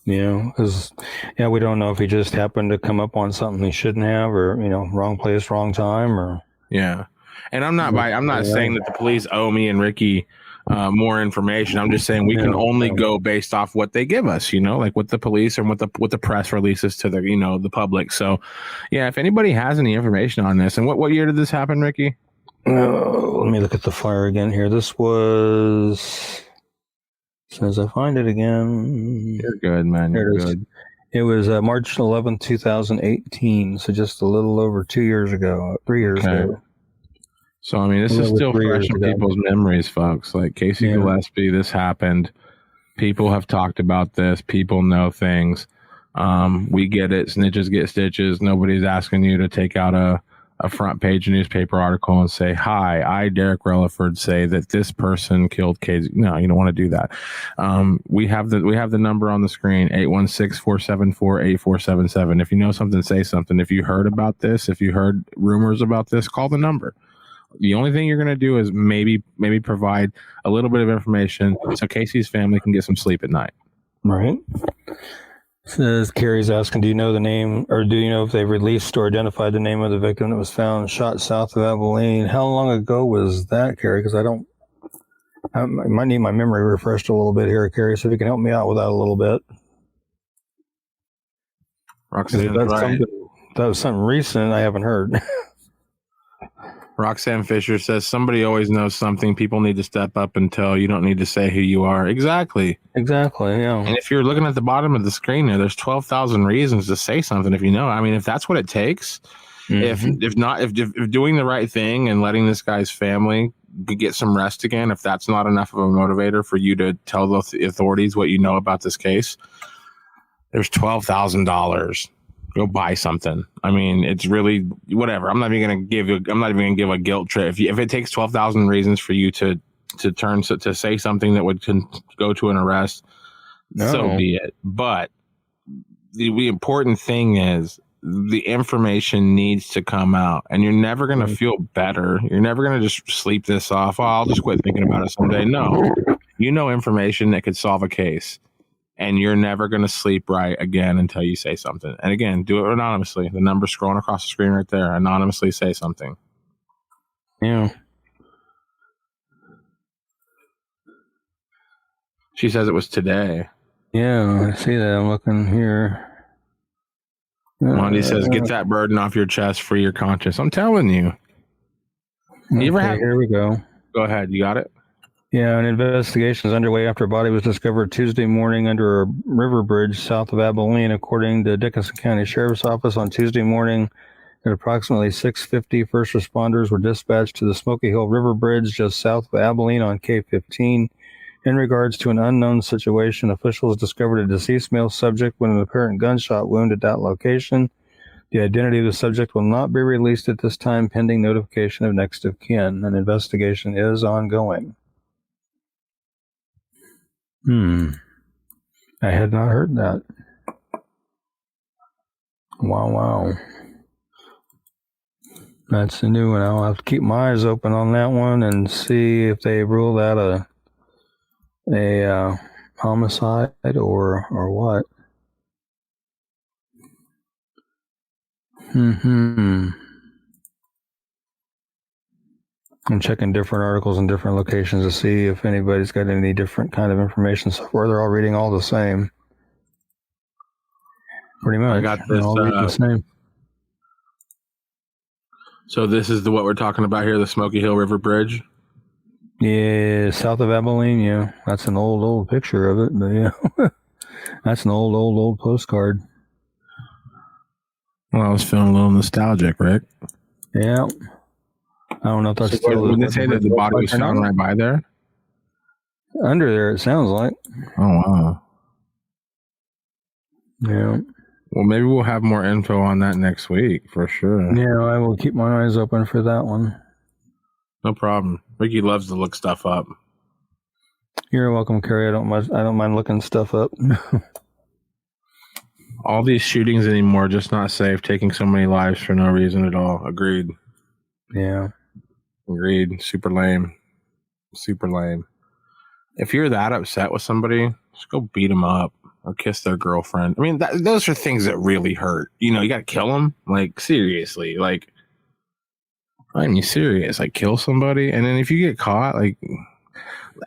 Yeah, because, we don't know if he just happened to come up on something he shouldn't have, or, you know, wrong place, wrong time, or... Yeah. And I'm not saying that the police owe me and Ricky more information. I'm just saying we can only go based off what they give us, you know, like what the police and what the press releases to the, you know, the public. So, yeah, if anybody has any information on this, and what year did this happen, Ricky? Let me look at the flyer again here. This was, as I find it again. You're good, man. You're good. It was March 11th, 2018. So just a little over 3 years ago. So, I mean, this is still fresh in people's memories, folks. Like, Casey Gillespie, this happened. People have talked about this. People know things. We get it. Snitches get stitches. Nobody's asking you to take out a front page newspaper article and say, "Hi, I, Derek Relaford, say that this person killed Casey." No, you don't want to do that. We have the number on the screen, 816-474-8477. If you know something, say something. If you heard about this, if you heard rumors about this, call the number. The only thing you're going to do is maybe provide a little bit of information so Casey's family can get some sleep at night. Right. Says Carrie's asking, do you know the name, or do you know if they've released or identified the name of the victim that was found shot south of Abilene? How long ago was that, Carrie? Because I might need my memory refreshed a little bit here, Carrie, so if you can help me out with that a little bit. Roxanne, that was something recent I haven't heard. Roxanne Fisher says, somebody always knows something. People need to step up and tell. You don't need to say who you are. Exactly, yeah. And if you're looking at the bottom of the screen there's 12,000 reasons to say something if you know. I mean, if that's what it takes, if doing the right thing and letting this guy's family get some rest again, if that's not enough of a motivator for you to tell the authorities what you know about this case, there's $12,000. Go buy something. I mean, it's really whatever. I'm not even going to give a guilt trip. If it takes 12,000 reasons for you to say something that would go to an arrest, so be it. But the important thing is the information needs to come out, and you're never going to feel better. You're never going to just sleep this off. Oh, I'll just quit thinking about it someday. No, information that could solve a case, and you're never going to sleep right again until you say something. And again, do it anonymously. The number's scrolling across the screen right there. Anonymously say something. Yeah. She says it was today. Yeah, I see that. I'm looking here. Monty says, get that burden off your chest, free your conscience. I'm telling you. Here we go. Go ahead. You got it? Yeah, an investigation is underway after a body was discovered Tuesday morning under a river bridge south of Abilene. According to Dickinson County Sheriff's Office, on Tuesday morning at approximately 6:50, first responders were dispatched to the Smoky Hill River Bridge just south of Abilene on K-15. In regards to an unknown situation, officials discovered a deceased male subject with an apparent gunshot wound at that location. The identity of the subject will not be released at this time, pending notification of next of kin. An investigation is ongoing. I had not heard that. Wow. That's a new one. I'll have to keep my eyes open on that one and see if they rule that a homicide or what. I'm checking different articles in different locations to see if anybody's got any different kind of information. So far, they're all reading all the same. Pretty much. I got this. All read the same. So this is what we're talking about here, the Smoky Hill River Bridge? Yeah, south of Abilene, yeah. That's an old picture of it, but yeah. That's an old postcard. Well, I was feeling a little nostalgic, Rick. Yeah. I don't know if that's still... Would they say that the body was found right by there? Under there, it sounds like. Oh, wow. Yeah. Well, maybe we'll have more info on that next week, for sure. Yeah, I will keep my eyes open for that one. No problem. Ricky loves to look stuff up. You're welcome, Carrie. I don't mind looking stuff up. All these shootings anymore are just not safe. Taking so many lives for no reason at all. Agreed. Yeah. Agreed. Super lame. If you're that upset with somebody, just go beat them up or kiss their girlfriend. I mean, those are things that really hurt. You know, you got to kill them. Like, seriously. Like, I mean, serious. Like, kill somebody. And then if you get caught, like,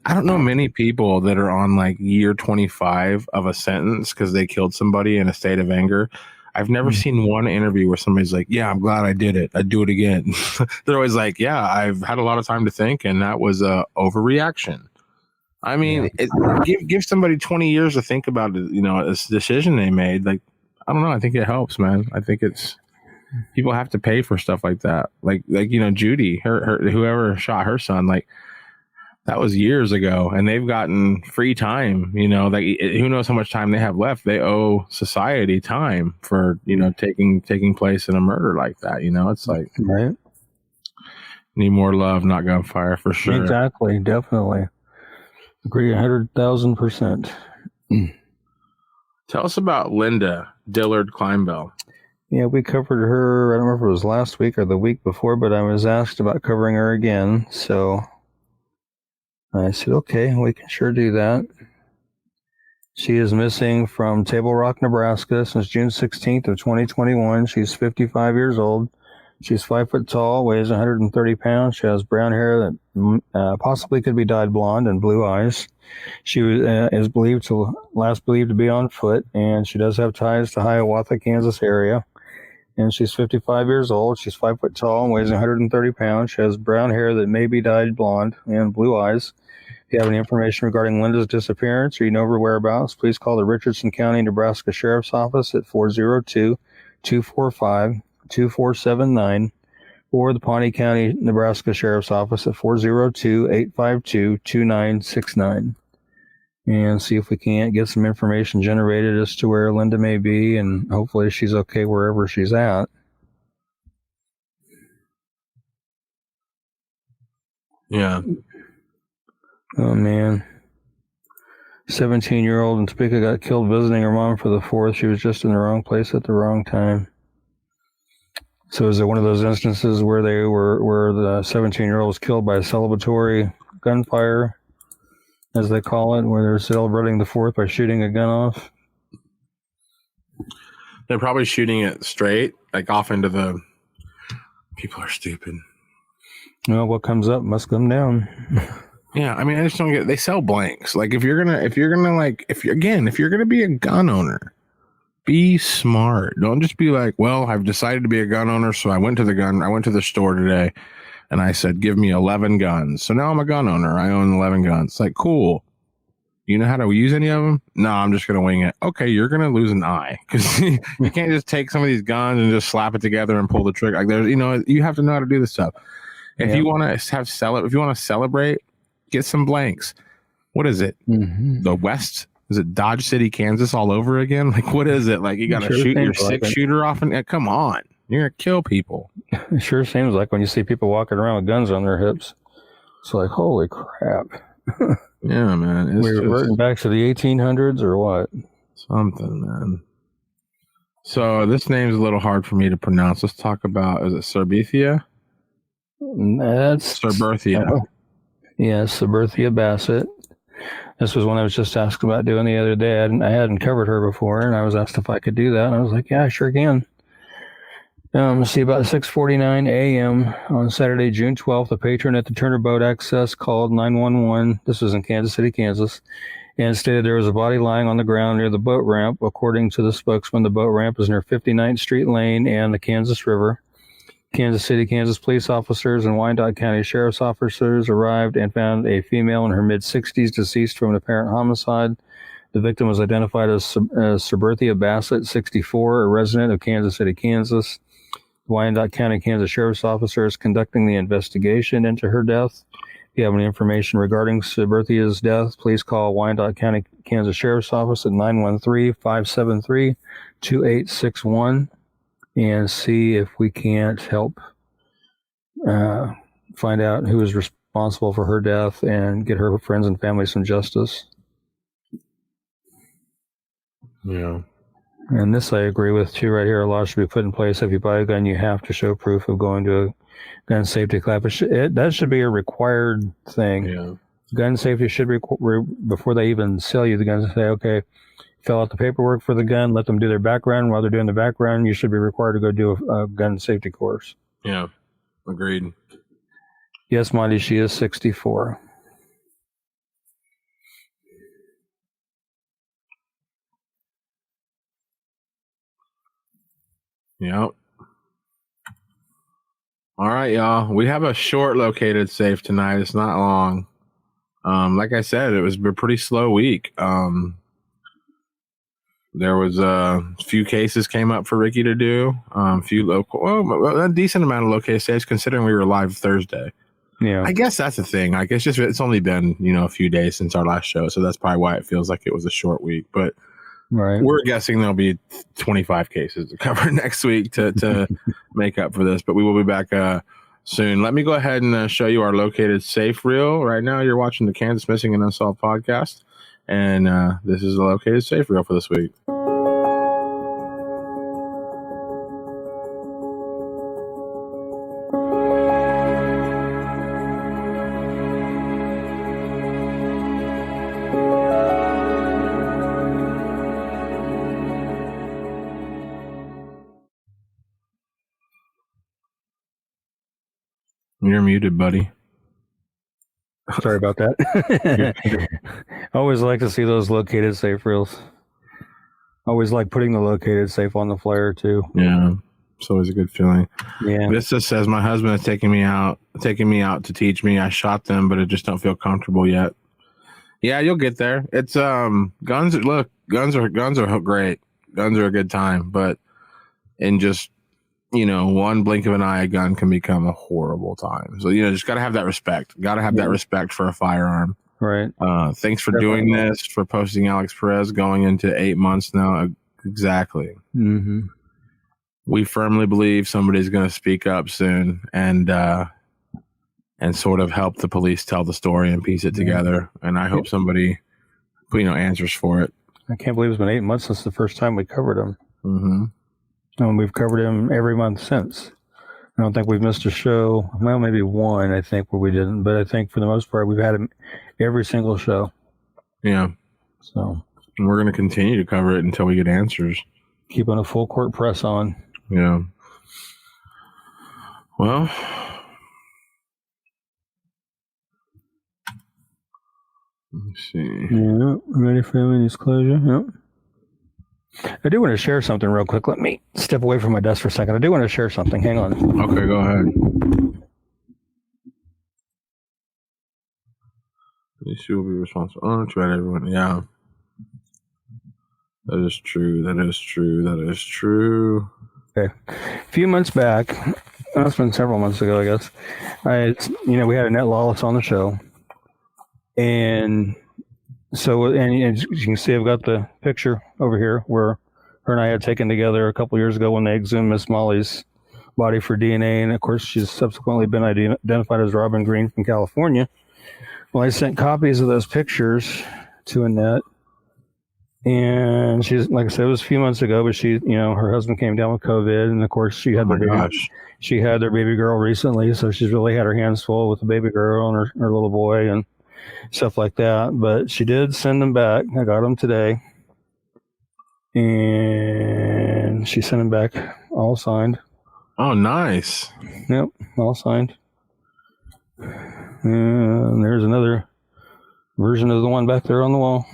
I don't know many people that are on, like, year 25 of a sentence because they killed somebody in a state of anger. I've never seen one interview where somebody's like, yeah, I'm glad I did it. I'd do it again. They're always like, yeah, I've had a lot of time to think, and that was a overreaction. I mean, give somebody 20 years to think about it, you know, this decision they made. Like, I don't know. I think it helps, man. I think it's people have to pay for stuff like that. Like you know, Judy, her whoever shot her son, like that was years ago, and they've gotten free time. You know, like who knows how much time they have left? They owe society time for, you know, taking place in a murder like that. You know, it's like right. Need more love, not gunfire, for sure. Exactly, definitely. Agree 100,000%. Tell us about Linda Dillard Clinebell. Yeah, we covered her, I don't remember if it was last week or the week before, but I was asked about covering her again. So I said, okay, we can sure do that. She is missing from Table Rock, Nebraska since June 16th of 2021. She's 55 years old. She's 5 foot tall, weighs 130 pounds. She has brown hair that possibly could be dyed blonde and blue eyes. She is last believed to be on foot, and she does have ties to Hiawatha, Kansas area. And she's 55 years old. She's 5 foot tall and weighs 130 pounds. She has brown hair that may be dyed blonde and blue eyes. If you have any information regarding Linda's disappearance or you know her whereabouts, please call the Richardson County, Nebraska Sheriff's Office at 402-245-2479 or the Pawnee County, Nebraska Sheriff's Office at 402-852-2969 and see if we can't get some information generated as to where Linda may be, and hopefully she's okay wherever she's at. Yeah. Oh, man. 17-year-old in Topeka got killed visiting her mom for the 4th. She was just in the wrong place at the wrong time. So is it one of those instances where the 17-year-old was killed by a celebratory gunfire, as they call it, where they're celebrating the 4th by shooting a gun off? They're probably shooting it straight, like off into the... People are stupid. Well, what comes up must come down. Yeah, I mean, I just don't get. They sell blanks. Like if you're gonna be a gun owner, be smart. Don't just be like, well, I've decided to be a gun owner, so I went to the store today, and I said, give me 11 guns. So now I'm a gun owner. I own 11 guns. It's like, cool. You know how to use any of them? No, I'm just gonna wing it. Okay, you're gonna lose an eye because you can't just take some of these guns and just slap it together and pull the trigger. Like there's, you have to know how to do this stuff. If you want to if you want to celebrate, get some blanks. What is it? Mm-hmm. The West? Is it Dodge City, Kansas all over again? Like, what is it? Like, you got to shoot your 6-shooter off and come on. You're going to kill people. It sure seems like when you see people walking around with guns on their hips. It's like, holy crap. Yeah, man. We're reverting back to the 1800s or what? Something, man. So this name's a little hard for me to pronounce. Let's talk about, is it Serberthia? That's Serberthia. Yeah, Serberthia Basset. This was one I was just asked about doing the other day. I hadn't covered her before, and I was asked if I could do that. And I was like, yeah, I sure can. See, about 6:49 a.m. on Saturday, June 12th, a patron at the Turner Boat Access called 911. This was in Kansas City, Kansas, and stated there was a body lying on the ground near the boat ramp. According to the spokesman, the boat ramp is near 59th Street Lane and the Kansas River. Kansas City, Kansas police officers and Wyandotte County sheriff's officers arrived and found a female in her mid-60s deceased from an apparent homicide. The victim was identified as Serberthia Basset, 64, a resident of Kansas City, Kansas. The Wyandotte County, Kansas sheriff's officer is conducting the investigation into her death. If you have any information regarding Serberthia's death, please call Wyandotte County, Kansas sheriff's office at 913-573-2861. And see if we can't help find out who is responsible for her death and get her friends and family some justice. Yeah. And this I agree with too right here. A law should be put in place. If you buy a gun, you have to show proof of going to a gun safety class. That should be a required thing. Yeah. Gun safety should be before they even sell you the guns. Say, okay, fill out the paperwork for the gun, let them do their background. While they're doing the background, you should be required to go do a gun safety course. Yeah, agreed. Yes, Monty, she is 64. Yep. All right, y'all. We have a short located safe tonight. It's not long. Like I said, it was a pretty slow week. There was a few cases came up for Ricky to do. A decent amount of located safes considering we were live Thursday. Yeah, I guess that's the thing. Like it's only been a few days since our last show, so that's probably why it feels like it was a short week. But right, we're guessing there'll be 25 cases to cover next week to make up for this. But we will be back soon. Let me go ahead and show you our located safe reel. Right now, you're watching the Kansas Missing and Unsolved podcast. And this is the located safe reel for this week. You're muted, buddy. Sorry about that. I always like to see those located safe reels. I always like putting the located safe on the flyer too. Yeah, it's always a good feeling. Yeah. This just says my husband is taking me out to teach me. I shot them, but I just don't feel comfortable yet. Yeah, you'll get there. It's guns. Look, guns are great. Guns are a good time, but in just one blink of an eye, a gun can become a horrible time. So, just got to have that respect. Got to have that respect for a firearm. Right. Thanks for doing this, for posting Alex Perez going into 8 months now. Exactly. Mm-hmm. We firmly believe somebody's going to speak up soon and sort of help the police tell the story and piece it together. And I hope somebody, answers for it. I can't believe it's been 8 months since the first time we covered him. Mm-hmm. And we've covered him every month since. I don't think we've missed a show. Well, maybe one, I think, where we didn't. But I think for the most part, we've had every single show. Yeah. So and we're going to continue to cover it until we get answers. Keeping a full court press on. Yeah. Well, let's see. Yeah, ready for family disclosure. Yep. I do want to share something real quick. Let me step away from my desk for a second. I do want to share something. Hang on. Okay, go ahead. She will be responsible. Oh, too bad, everyone. Yeah. That is true. That is true. That is true. Okay. A few months back, it's been several months ago, I guess. We had Annette Lawless on the show. And so, and as you can see, I've got the picture over here where her and I had taken together a couple years ago when they exhumed Miss Molly's body for DNA. And of course, she's subsequently been identified as Robin Green from California. Well, I sent copies of those pictures to Annette. And she's, like I said, it was a few months ago, but she, her husband came down with COVID. And of course, she had she had their baby girl recently. So she's really had her hands full with the baby girl and her little boy and stuff like that. But she did send them back. I got them today. And she sent them back all signed. Oh, nice. Yep, all signed. And there's another version of the one back there on the wall.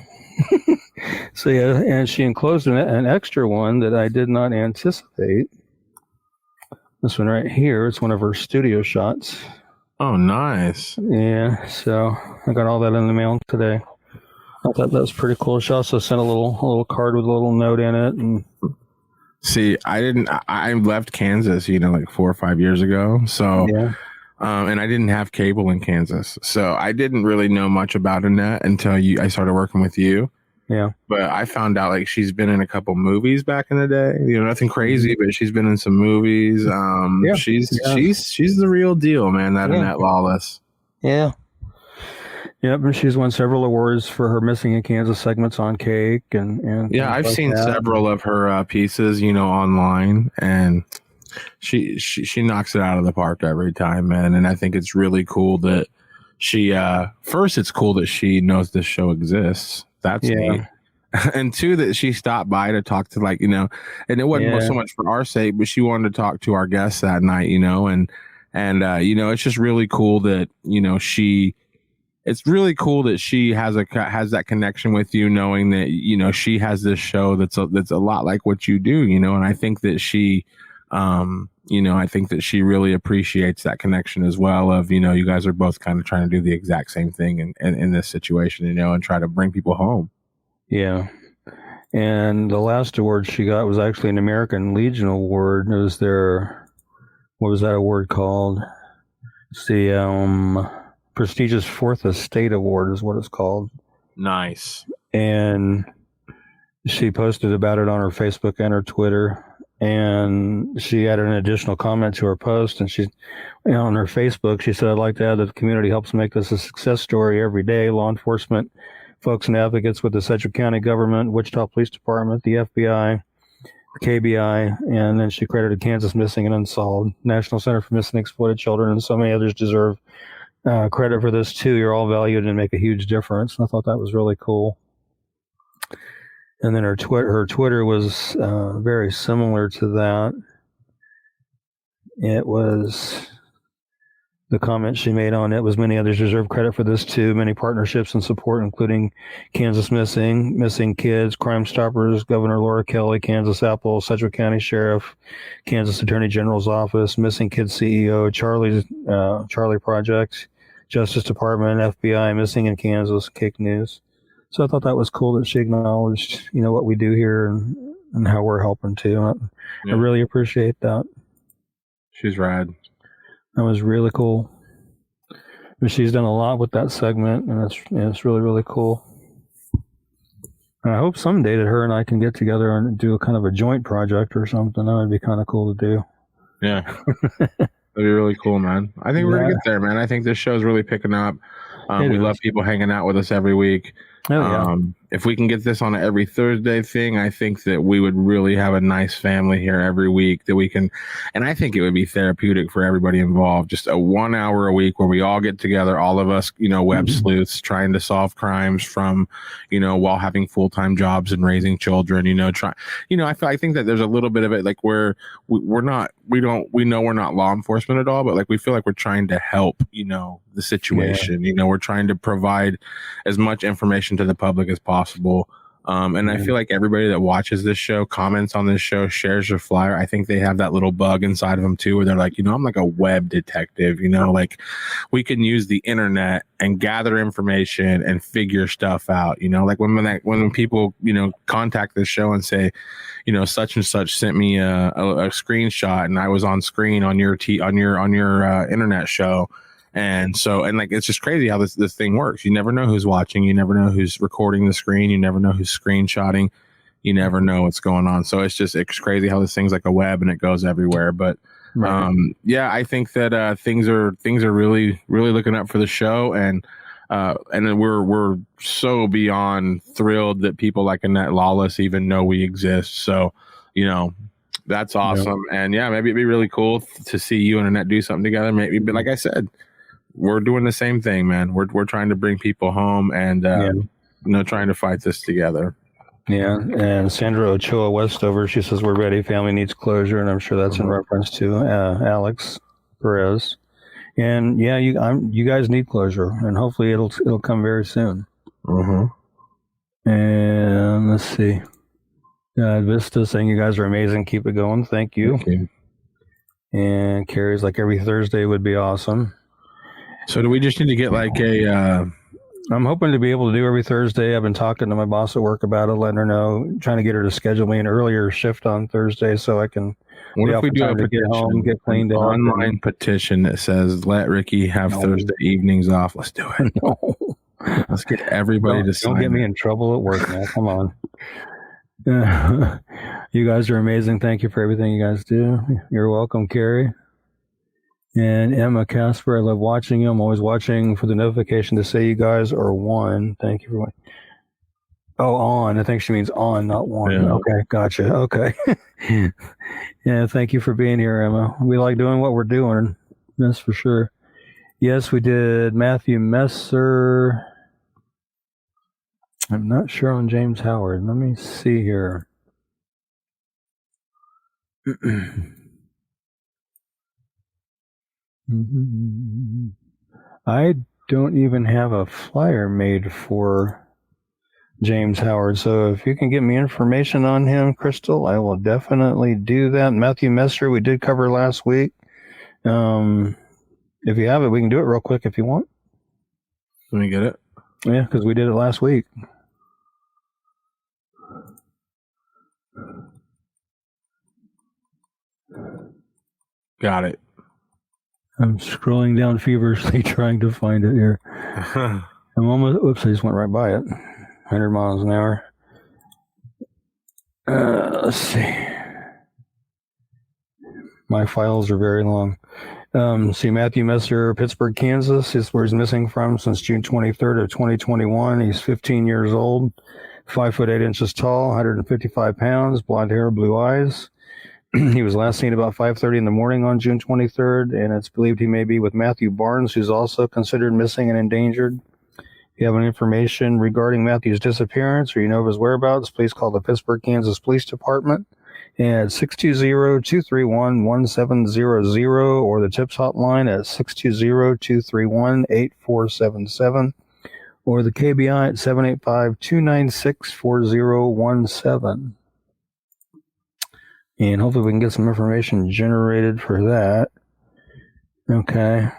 So yeah, and she enclosed an extra one that I did not anticipate. This one right here, it's one of her studio shots. Oh, nice. Yeah, so I got all that in the mail today. I thought that was pretty cool. She also sent a little card with a little note in it. And see, I left Kansas, like 4 or 5 years ago. So, yeah. And I didn't have cable in Kansas. So I didn't really know much about Annette until I started working with you. Yeah. But I found out she's been in a couple movies back in the day. Nothing crazy, but she's been in some movies. She's the real deal, man. That Annette Lawless. Yeah. Yep, and she's won several awards for her Missing in Kansas segments on Cake and yeah, I've seen several of her pieces, online, and she knocks it out of the park every time, man. And I think it's really cool that she first, it's cool that she knows this show exists. That's neat. And two, that she stopped by to talk to and it wasn't so much for our sake, but she wanted to talk to our guests that night, and it's just really cool that it's really cool that she has that connection with you, knowing that she has this show that's a lot like what you do, and I think that she really appreciates that connection as well of you guys are both kind of trying to do the exact same thing in this situation, and try to bring people home. Yeah. And the last award she got was actually an American Legion Award. It was what was that award called? It's the prestigious Fourth Estate Award is what it's called. Nice. And she posted about it on her Facebook and her Twitter. And she added an additional comment to her post. And she, on her Facebook, she said, "I'd like to add that the community helps make this a success story every day. Law enforcement folks and advocates with the Sedgwick County government, Wichita Police Department, the FBI, the KBI," and then she credited Kansas Missing and Unsolved, National Center for Missing and Exploited Children, and so many others deserve credit for this too. You're all valued and make a huge difference. And I thought that was really cool. And then her Twitter was very similar to that. It was the comment she made on it was, "Many others deserve credit for this too. Many partnerships and support, including Kansas Missing Kids, Crime Stoppers, Governor Laura Kelly, Kansas Apple, Sedgwick County Sheriff, Kansas Attorney General's Office, Missing Kids CEO, Charlie Project, Justice Department, FBI, Missing in Kansas, Cake News." So I thought that was cool that she acknowledged, what we do here and how we're helping too. I really appreciate that. She's rad. That was really cool. But she's done a lot with that segment, and it's really, really cool. And I hope someday that her and I can get together and do a kind of a joint project or something. That would be kind of cool to do. Yeah. That'd be really cool, man. I think we're going to get there, man. I think this show's really picking up. We love people hanging out with us every week. Oh, yeah. If we can get this on an every Thursday thing, I think that we would really have a nice family here every week that we can, and I think it would be therapeutic for everybody involved. Just a 1 hour a week where we all get together, all of us, web sleuths trying to solve crimes from, while having full-time jobs and raising children, I think that there's a little bit of it like where we know we're not law enforcement at all, but like we feel like we're trying to help, the situation. We're trying to provide as much information to the public as possible. And I feel like everybody that watches this show, comments on this show, shares their flyer. I think they have that little bug inside of them too, where they're like, I'm like a web detective, like we can use the internet and gather information and figure stuff out, like when people, contact this show and say, such and such sent me a screenshot and I was on screen on your internet show. And like, it's just crazy how this thing works. You never know who's watching. You never know who's recording the screen. You never know who's screenshotting. You never know what's going on. So it's crazy how this thing's like a web and it goes everywhere. But I think that things are really, really looking up for the show. And then we're so beyond thrilled that people like Annette Lawless even know we exist. So, that's awesome. Yeah. And maybe it'd be really cool to see you and Annette do something together. Maybe, but like I said, we're doing the same thing, man. We're trying to bring people home and trying to fight this together. Yeah, and Sandra Ochoa Westover, she says we're ready. Family needs closure, and I'm sure that's in reference to Alex Perez. And you guys need closure, and hopefully it'll come very soon. And let's see, Vista saying you guys are amazing. Keep it going. Thank you. And Carrie's like every Thursday would be awesome. So do we just need to get like I'm hoping to be able to do every Thursday. I've been talking to my boss at work about it, letting her know, trying to get her to schedule me an earlier shift on Thursday so I can what if we do a petition, get home, get cleaned up. Online petition that says let Ricky have Thursday evenings off. Let's do it. No. Let's get everybody to sign. Don't get me in trouble at work, man. Come on. You guys are amazing. Thank you for everything you guys do. You're welcome, Carrie. And Emma Casper, I love watching you. I'm always watching for the notification to say you guys are one. Thank you for watching. Oh, on. I think she means on, not one. Yeah. Okay, gotcha. Okay. Yeah, thank you for being here, Emma. We like doing what we're doing. That's for sure. Yes, we did Matthew Messer. I'm not sure on James Howard. Let me see here. I don't even have a flyer made for James Howard, so if you can get me information on him, Crystal, I will definitely do that. Matthew Messer, we did cover last week. If you have it, we can do it real quick if you want. Let me get it. Yeah, because we did it last week. Got it. I'm scrolling down feverishly trying to find it here. I'm almost, oops, I just went right by it. 100 miles an hour. Let's see. My files are very long. See, Matthew Messer, Pittsburgh, Kansas, is where he's missing from since June 23rd of 2021. He's 15 years old, 5 foot 8 inches tall, 155 pounds, blonde hair, blue eyes. He was last seen about 5:30 in the morning on June 23rd, and it's believed he may be with Matthew Barnes, who's also considered missing and endangered. If you have any information regarding Matthew's disappearance or you know of his whereabouts, please call the Pittsburgh, Kansas Police Department at 620-231-1700 or the TIPS hotline at 620-231-8477 or the KBI at 785-296-4017. And hopefully we can get some information generated for that. Okay.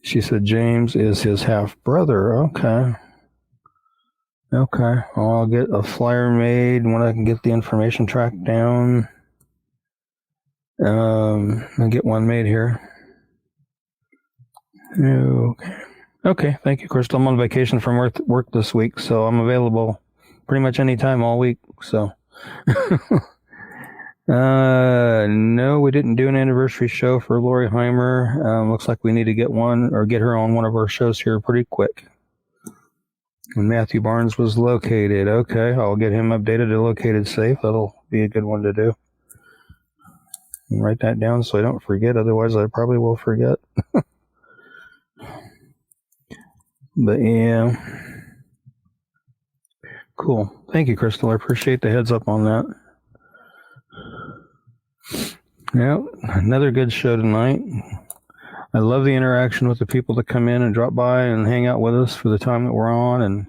She said James is his half-brother. Okay. Okay. I'll get a flyer made when I can get the information tracked down. I'll get one made here. Okay. Okay. Thank you, Crystal. I'm on vacation from work this week, so I'm available pretty much any time all week. So... no, we didn't do an anniversary show for Lori Heimer. Looks like we need to get one or get her on one of our shows here pretty quick. And Matthew Barnes was located. Okay, I'll get him updated to located safe. That'll be a good one to do. And write that down so I don't forget. Otherwise, I probably will forget. But yeah. Cool. Thank you, Crystal. I appreciate the heads up on that. Yeah, another good show tonight. I love the interaction with the people that come in and drop by and hang out with us for the time that we're on, and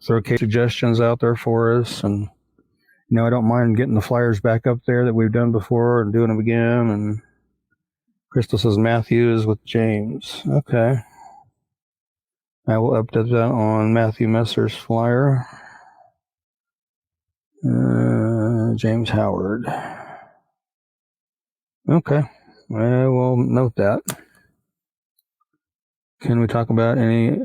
throw case suggestions out there for us. And I don't mind getting the flyers back up there that we've done before and doing them again. And Crystal says Matthew is with James. Okay, I will update that on Matthew Messer's flyer. James Howard. Okay. I will note that. Can we talk about any...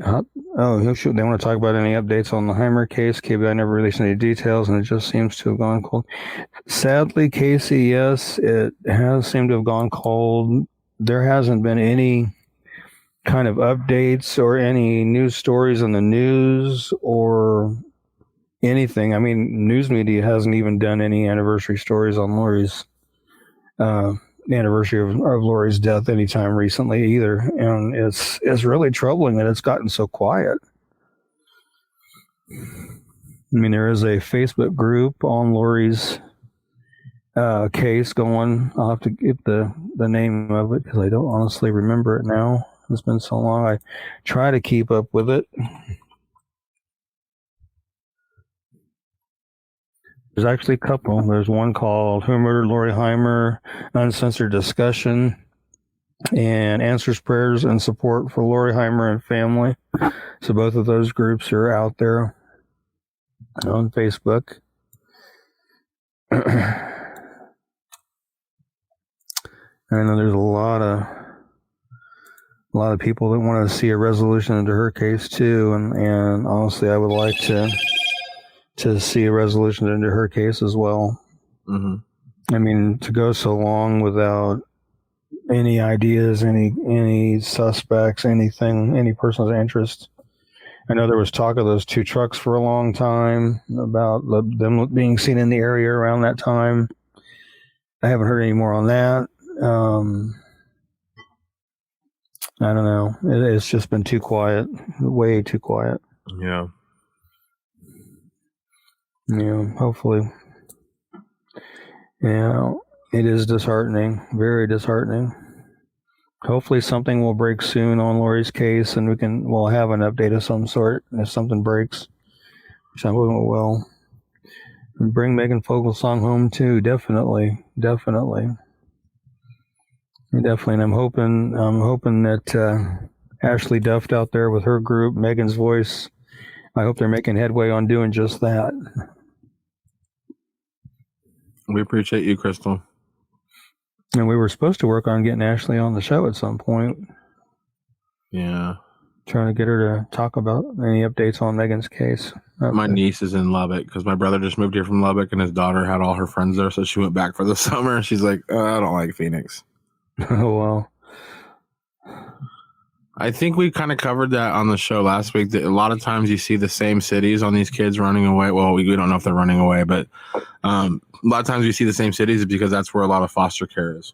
Oh, shoot. They want to talk about any updates on the Heimer case. KBI never released any details, and it just seems to have gone cold. Sadly, Casey, yes, it has seemed to have gone cold. There hasn't been any kind of updates or any news stories in the news or anything. I mean, news media hasn't even done any anniversary stories on Lori's... anniversary of Lori's death anytime recently either, and it's really troubling that it's gotten so quiet. I mean, there is a Facebook group on Lori's case going. I'll have to get the name of it because I don't honestly remember it now. It's been so long. I try to keep up with it. There's actually a couple. There's one called Who Murdered Lori Heimer, Uncensored Discussion, and Answers Prayers and Support for Lori Heimer and Family. So both of those groups are out there on Facebook. I know there's a lot of people that want to see a resolution into her case too, and honestly, I would like to see a resolution into her case as well. Mm-hmm. I mean, to go so long without any ideas, any suspects, anything, any person's interest. I know there was talk of those two trucks for a long time, about them being seen in the area around that time. I haven't heard any more on that. I don't know. It's just been too quiet, way too quiet. Yeah. Yeah, hopefully. Yeah, it is disheartening, very disheartening. Hopefully something will break soon on Lori's case, and we'll have an update of some sort if something breaks, which I hope it will. And bring Megan Fogelsong home too, definitely. And I'm hoping that Ashley Duft out there with her group, Megan's Voice, I hope they're making headway on doing just that. We appreciate you, Crystal. And we were supposed to work on getting Ashley on the show at some point. Yeah. Trying to get her to talk about any updates on Megan's case. My niece is in Lubbock because my brother just moved here from Lubbock and his daughter had all her friends there. So she went back for the summer. She's like, I don't like Phoenix. Oh, well. I think we kind of covered that on the show last week. That a lot of times you see the same cities on these kids running away. Well, we don't know if they're running away, but a lot of times you see the same cities because that's where a lot of foster care is.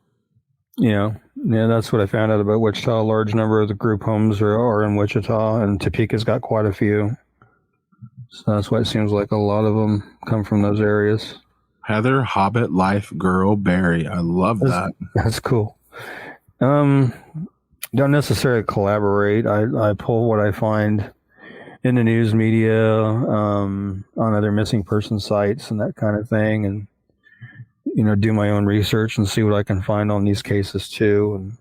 Yeah, that's what I found out about Wichita. A large number of the group homes are in Wichita, and Topeka's got quite a few. So that's why it seems like a lot of them come from those areas. Heather Hobbit Life Girl Berry. I love that. That's cool. Don't necessarily collaborate. I pull what I find in the news media, on other missing person sites and that kind of thing, and do my own research and see what I can find on these cases too. And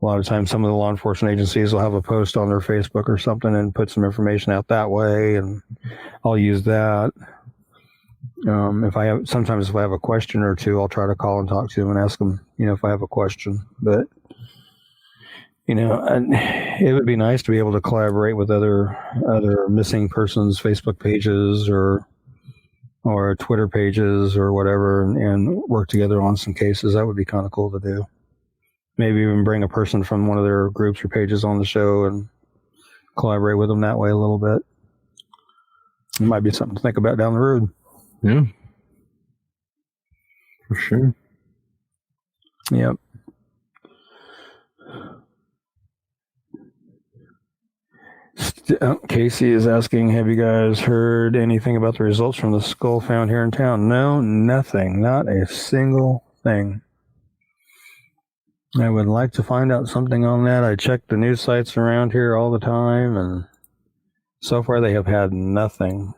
a lot of times, some of the law enforcement agencies will have a post on their Facebook or something and put some information out that way, and I'll use that. If I have a question or two, I'll try to call and talk to them and ask them, if I have a question. But and it would be nice to be able to collaborate with other missing persons Facebook pages or Twitter pages or whatever, and work together on some cases. That would be kind of cool to do. Maybe even bring a person from one of their groups or pages on the show and collaborate with them that way a little bit. It might be something to think about down the road. Yeah. For sure. Yep. Casey is asking, have you guys heard anything about the results from the skull found here in town? No, nothing. Not a single thing. I would like to find out something on that. I check the news sites around here all the time, and so far they have had nothing.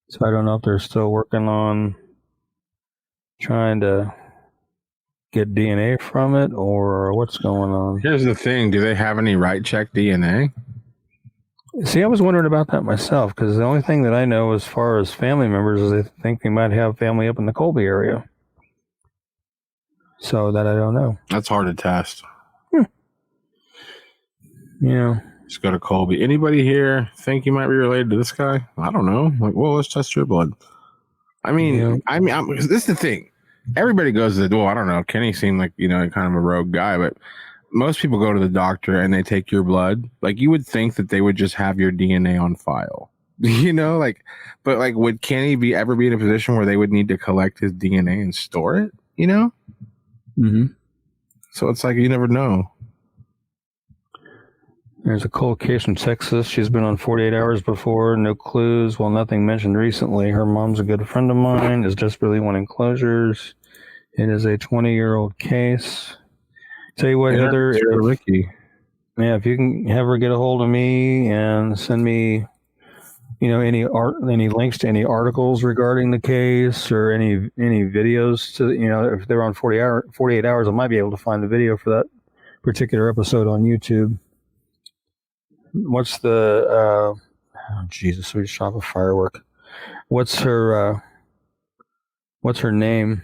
So I don't know if they're still working on trying to get DNA from it or what's going on. Here's the thing. Do they have any right check DNA? See, I was wondering about that myself, because the only thing that I know as far as family members is they think they might have family up in the Colby area. So that I don't know. That's hard to test. Yeah. Just go to Colby. Anybody here think you might be related to this guy? I don't know. Like, well, let's test your blood. I mean, this is the thing. Everybody goes to the, well, I don't know. Kenny seemed like, kind of a rogue guy, but most people go to the doctor and they take your blood. Like, you would think that they would just have your DNA on file, but would Kenny ever be in a position where they would need to collect his DNA and store it, Mm-hmm. So it's like, you never know. There's a cold case from Texas. She's been on 48 hours before. No clues. Well, nothing mentioned recently. Her mom's a good friend of mine. Is desperately wanting closures. It is a 20-year-old case. Tell you what, Heather. Ricky. Yeah, if you can have her get a hold of me and send me, any links to any articles regarding the case or any videos to, if they're on 48 hours, I might be able to find the video for that particular episode on YouTube. What's the Jesus, we just shot a firework. What's her name?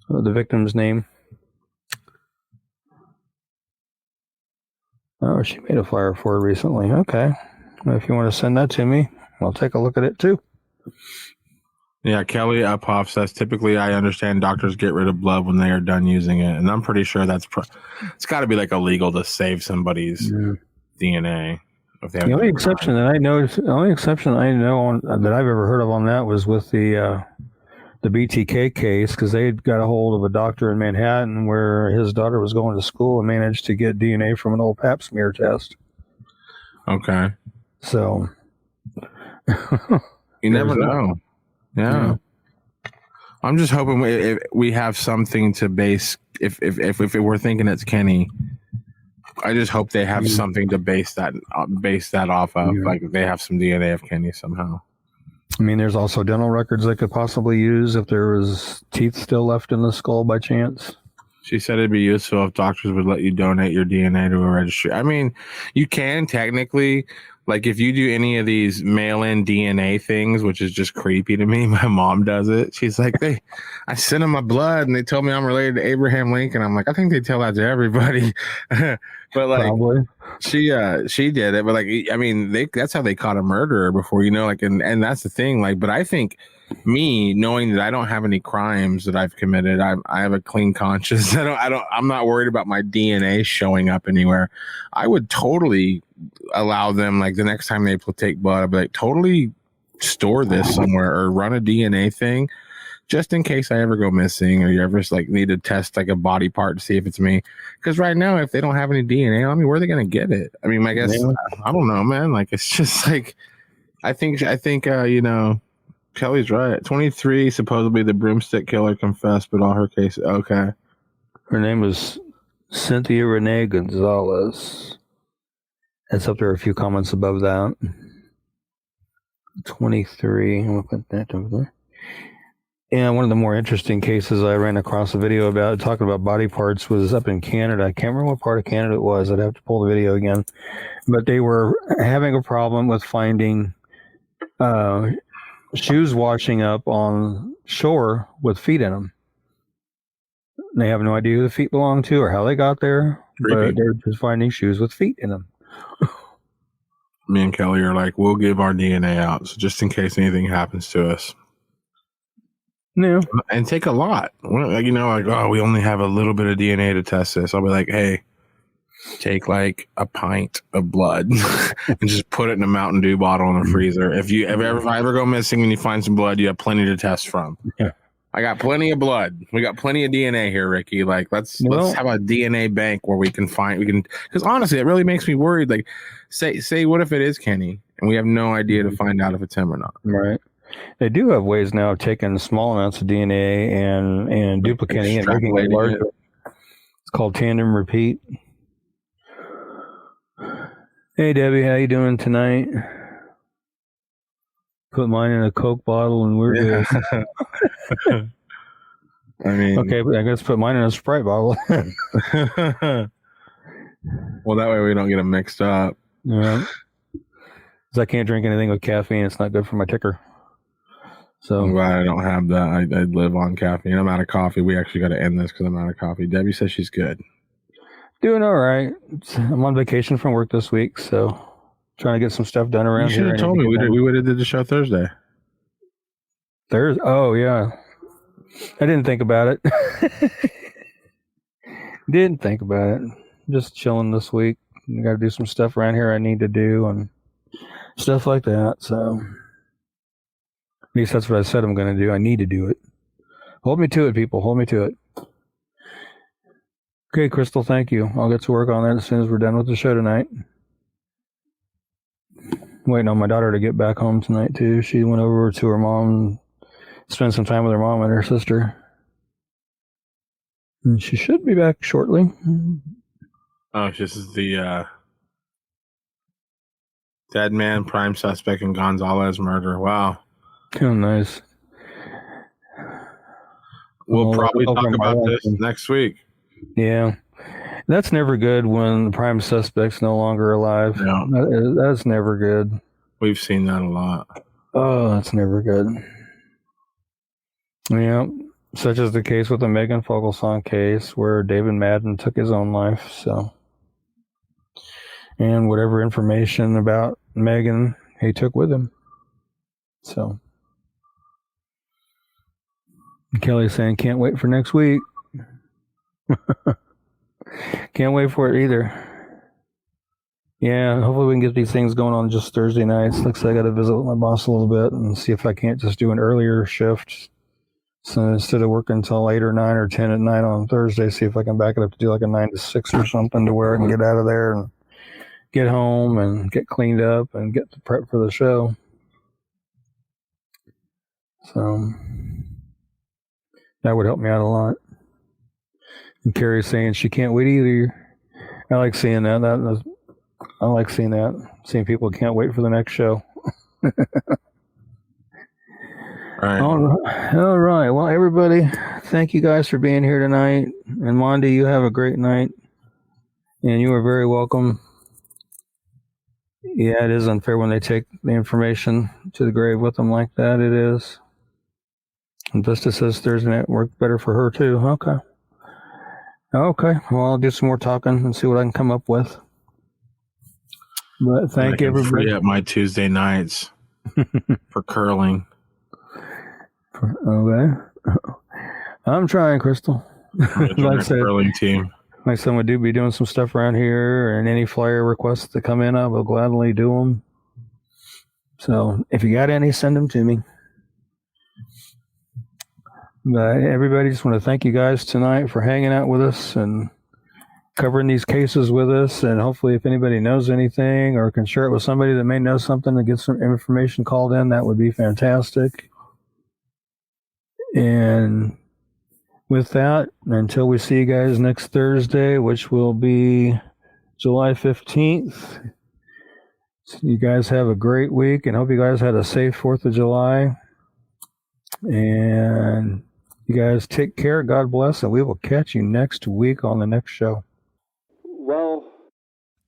The victim's name? Oh, she made a flyer for her recently. Okay. Well, if you want to send that to me, I'll take a look at it too. Yeah, Kelly Uphoff says, typically I understand doctors get rid of blood when they are done using it. And I'm pretty sure it's got to be like illegal to save somebody's DNA. The only exception I know that I've ever heard of on that was with the BTK case, because they got a hold of a doctor in Manhattan where his daughter was going to school and managed to get DNA from an old pap smear test. Okay. So you never know. Yeah. I'm just hoping we have something to base. If we're thinking it's Kenny, I just hope they have something to base that off of. Yeah. Like they have some DNA of Kenny somehow. I mean, there's also dental records they could possibly use if there was teeth still left in the skull by chance. She said it'd be useful if doctors would let you donate your DNA to a registry. I mean, you can technically, like if you do any of these mail-in DNA things, which is just creepy to me. My mom does it. She's like, I sent them my blood and they told me I'm related to Abraham Lincoln. I'm like, I think they tell that to everybody. But like, probably. She did it. But like, I mean, that's how they caught a murderer before, and that's the thing. Like, but I think me knowing that I don't have any crimes that I've committed, I have a clean conscience. I'm not worried about my DNA showing up anywhere. I would totally allow them, like the next time they take blood, I'd be like, totally store this somewhere or run a DNA thing just in case I ever go missing or you ever need to test like a body part to see if it's me. Because right now, if they don't have any DNA on me, where are they going to get it? I mean, I guess, I don't know, man. Like, it's just like, I think, Kelly's right. 23, supposedly the broomstick killer confessed, but all her cases. Okay. Her name was Cynthia Renee Gonzalez. It's up there a few comments above that. 23. I'm going to put that over there. And one of the more interesting cases I ran across a video about talking about body parts was up in Canada. I can't remember what part of Canada it was. I'd have to pull the video again. But they were having a problem with finding shoes washing up on shore with feet in them. They have no idea who the feet belong to or how they got there. But they're just finding shoes with feet in them. Me and Kelly are like, we'll give our DNA out. So just in case anything happens to us. No. And take a lot. We only have a little bit of DNA to test this. I'll be like, hey, take like a pint of blood and just put it in a Mountain Dew bottle in the freezer. If I ever go missing and you find some blood, you have plenty to test from. Yeah. I got plenty of blood. We got plenty of DNA here, Ricky. Like let's have a DNA bank where we can because honestly, it really makes me worried. Like say what if it is Kenny and we have no idea to find out if it's him or not. Right. They do have ways now of taking small amounts of DNA and duplicating it and making it larger. It's called tandem repeat. Hey Debbie, how you doing tonight? Put mine in a Coke bottle and we're good. I mean, okay, but I guess put mine in a Sprite bottle. Well, that way we don't get them mixed up. Yeah. Because I can't drink anything with caffeine. It's not good for my ticker. So I'm glad I don't have that. I live on caffeine. I'm out of coffee. We actually got to end this because I'm out of coffee. Debbie says she's good. Doing all right. I'm on vacation from work this week, so trying to get some stuff done around here. You should have told me. We would have did the show Thursday. Thursday? Oh, yeah. I didn't think about it. Didn't think about it. Just chilling this week. I got to do some stuff around here I need to do and stuff like that. So at least that's what I said I'm going to do. I need to do it. Hold me to it, people. Hold me to it. Okay, Crystal, thank you. I'll get to work on that as soon as we're done with the show tonight. Waiting on my daughter to get back home tonight, too. She went over to her mom, spend some time with her mom and her sister. And she should be back shortly. Oh, this is the dead man prime suspect in Gonzalez murder. Wow. Oh, nice. We'll probably talk about this next week. Yeah. That's never good when the prime suspect's no longer alive. Yeah. That's never good. We've seen that a lot. Oh, that's never good. Yeah. Such as the case with the Megan Fogelsong case where David Madden took his own life. So, and whatever information about Megan he took with him. So, Kelly's saying, can't wait for next week. Can't wait for it either. Yeah, hopefully we can get these things going on just Thursday nights. Looks like I got to visit with my boss a little bit and see if I can't just do an earlier shift. So instead of working until 8 or 9 or 10 at night on Thursday, see if I can back it up to do like a 9 to 6 or something to where I can get out of there and get home and get cleaned up and get the prep for the show. So that would help me out a lot. And Carrie's saying she can't wait either. I like seeing that. I like seeing that. Seeing people can't wait for the next show. Right. All right. Well, everybody, thank you guys for being here tonight. And Mondi, you have a great night. And you are very welcome. Yeah, it is unfair when they take the information to the grave with them like that. It is. And Vista says Thursday night worked better for her too. Okay. Well, I'll do some more talking and see what I can come up with. But thank you, everybody. Free up my Tuesday nights for curling. Okay. I'm trying, Crystal. Like I said, curling team. Like someone do be doing some stuff around here, and any flyer requests that come in, I will gladly do them. So if you got any, send them to me. But everybody, just want to thank you guys tonight for hanging out with us and covering these cases with us. And hopefully if anybody knows anything or can share it with somebody that may know something to get some information called in, that would be fantastic. And with that, until we see you guys next Thursday, which will be July 15th, you guys have a great week and hope you guys had a safe 4th of July. And you guys take care. God bless. And we will catch you next week on the next show. Well,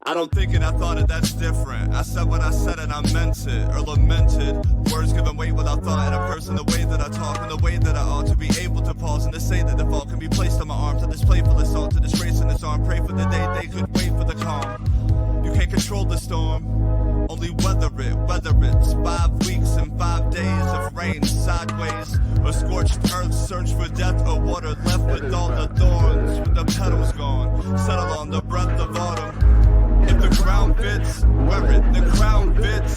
I don't think it, I thought it, that's different. I said what I said and I meant it, or lamented. Words given weight without thought in a person, the way that I talk and the way that I ought to be able to pause and to say that the fault can be placed on my arm, to this playful assault, to this race in this arm. Pray for the day they could wait for the calm. You can't control the storm. Only slowly weather it. Whether it's 5 weeks and 5 days of rain sideways, or scorched earth, search for death, or water left with all the thorns, with the petals gone, settle on the breath of autumn. If the crown fits, wear it, the crown fits.